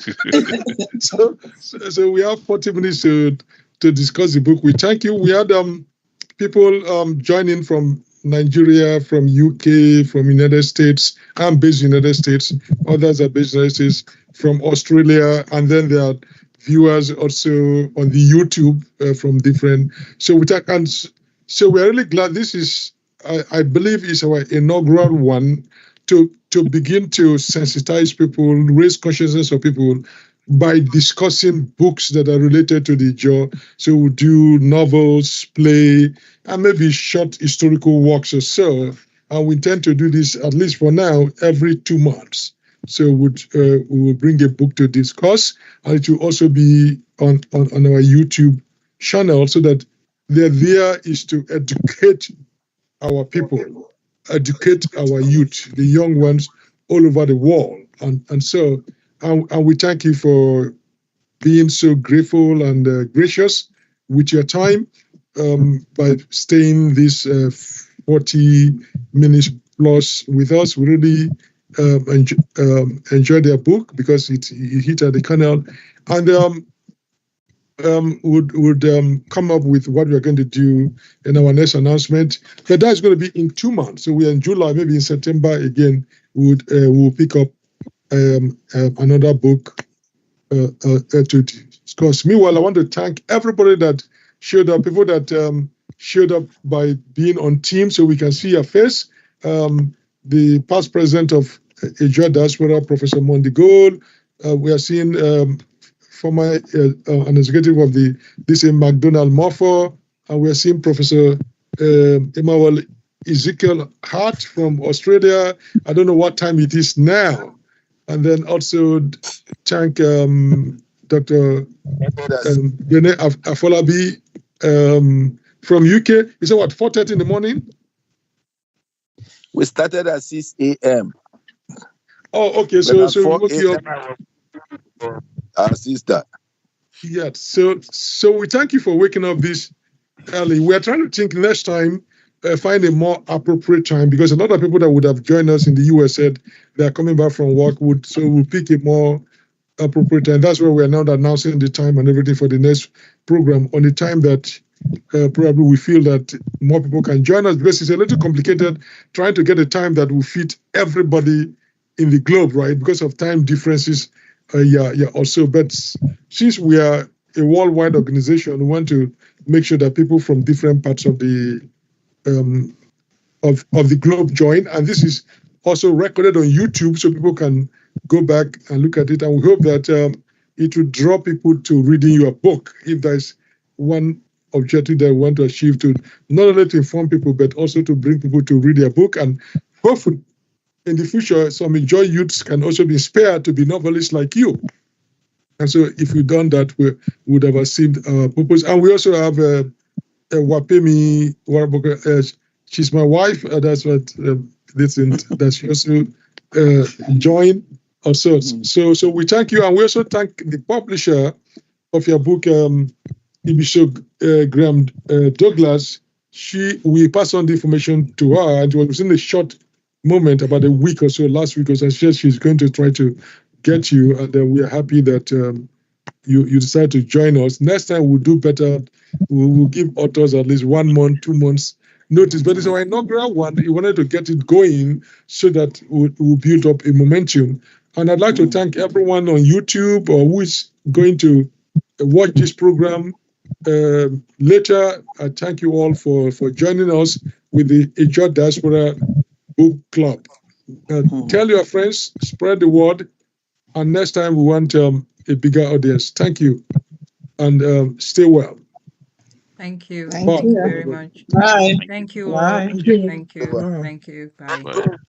so we have 40 minutes to discuss the book. We thank you. We had people joining from Nigeria, from UK, from United States. I'm based in United States. Others are based in United States, from Australia, and then there are viewers also on the YouTube from different. So we're really glad. This is, I believe, is our inaugural one to begin to sensitize people, raise consciousness of people by discussing books that are related to the Ijaw. So we'll do novels, play, and maybe short historical works or so. And we intend to do this, at least for now, every 2 months. So we will bring a book to discuss, and it will also be on our YouTube channel, so that the idea is to educate our people, educate our youth, the young ones all over the world. And so we thank you for being so grateful and gracious with your time by staying this 40 minutes plus with us. We really enjoy their book because it hit at the canal, and would come up with what we're going to do in our next announcement. But that's going to be in 2 months. So we're in July, maybe in September again. We'll pick up another book to discuss. Meanwhile, I want to thank everybody that showed up, people that showed up by being on team, so we can see your face. The past president of Ijaw Diaspora, Professor Mondigol. We are seeing former an executive of the DCM McDonald Morpho, and we are seeing Professor Emmanuel Ezekiel Hart from Australia. I don't know what time it is now. And then also thank Dr. Bene Afolabi from UK. Is it what, 4:30 in the morning? We started at 6 a.m. Oh, okay. So we woke you up. Our sister. Yeah. So we thank you for waking up this early. We are trying to think next time, find a more appropriate time, because a lot of people that would have joined us in the US said they are coming back from work. So we'll pick a more appropriate time. That's why we are now announcing the time and everything for the next program on the time that probably we feel that more people can join us, because it's a little complicated trying to get a time that will fit everybody in the globe, right? Because of time differences. Also. But since we are a worldwide organization, we want to make sure that people from different parts of the of the globe join, and this is also recorded on YouTube, so people can go back and look at it. And we hope that it will draw people to reading your book, if there's one objective that we want to achieve, to not only to inform people, but also to bring people to read your book. And hopefully in the future, some Ijaw youths can also be inspired to be novelists like you. And so if we've done that, we would have achieved our purpose. And we also have Wapemi Waraboka. She's my wife. That's what that she also joined also. So we thank you, and we also thank the publisher of your book, Ibisho Graham Douglas. We passed on the information to her, and it was within a short moment, about a week or so, last week, because she said she's going to try to get you, and we are happy that you decided to join us. Next time we'll do better. We'll give authors at least 1 month, 2 months notice. But it's our inaugural one. We wanted to get it going so that we'll build up a momentum. And I'd like to thank everyone on YouTube or who is going to watch this program later. I thank you all for joining us with the Ijaw Diaspora Book Club. Tell your friends, spread the word, And next time we want a bigger audience. Thank you, and stay well. Thank you. Thank Bye. Thank you you. very much. Bye. Thank you all. Bye. Thank you. Thank you. Bye. Thank you. Bye. Bye.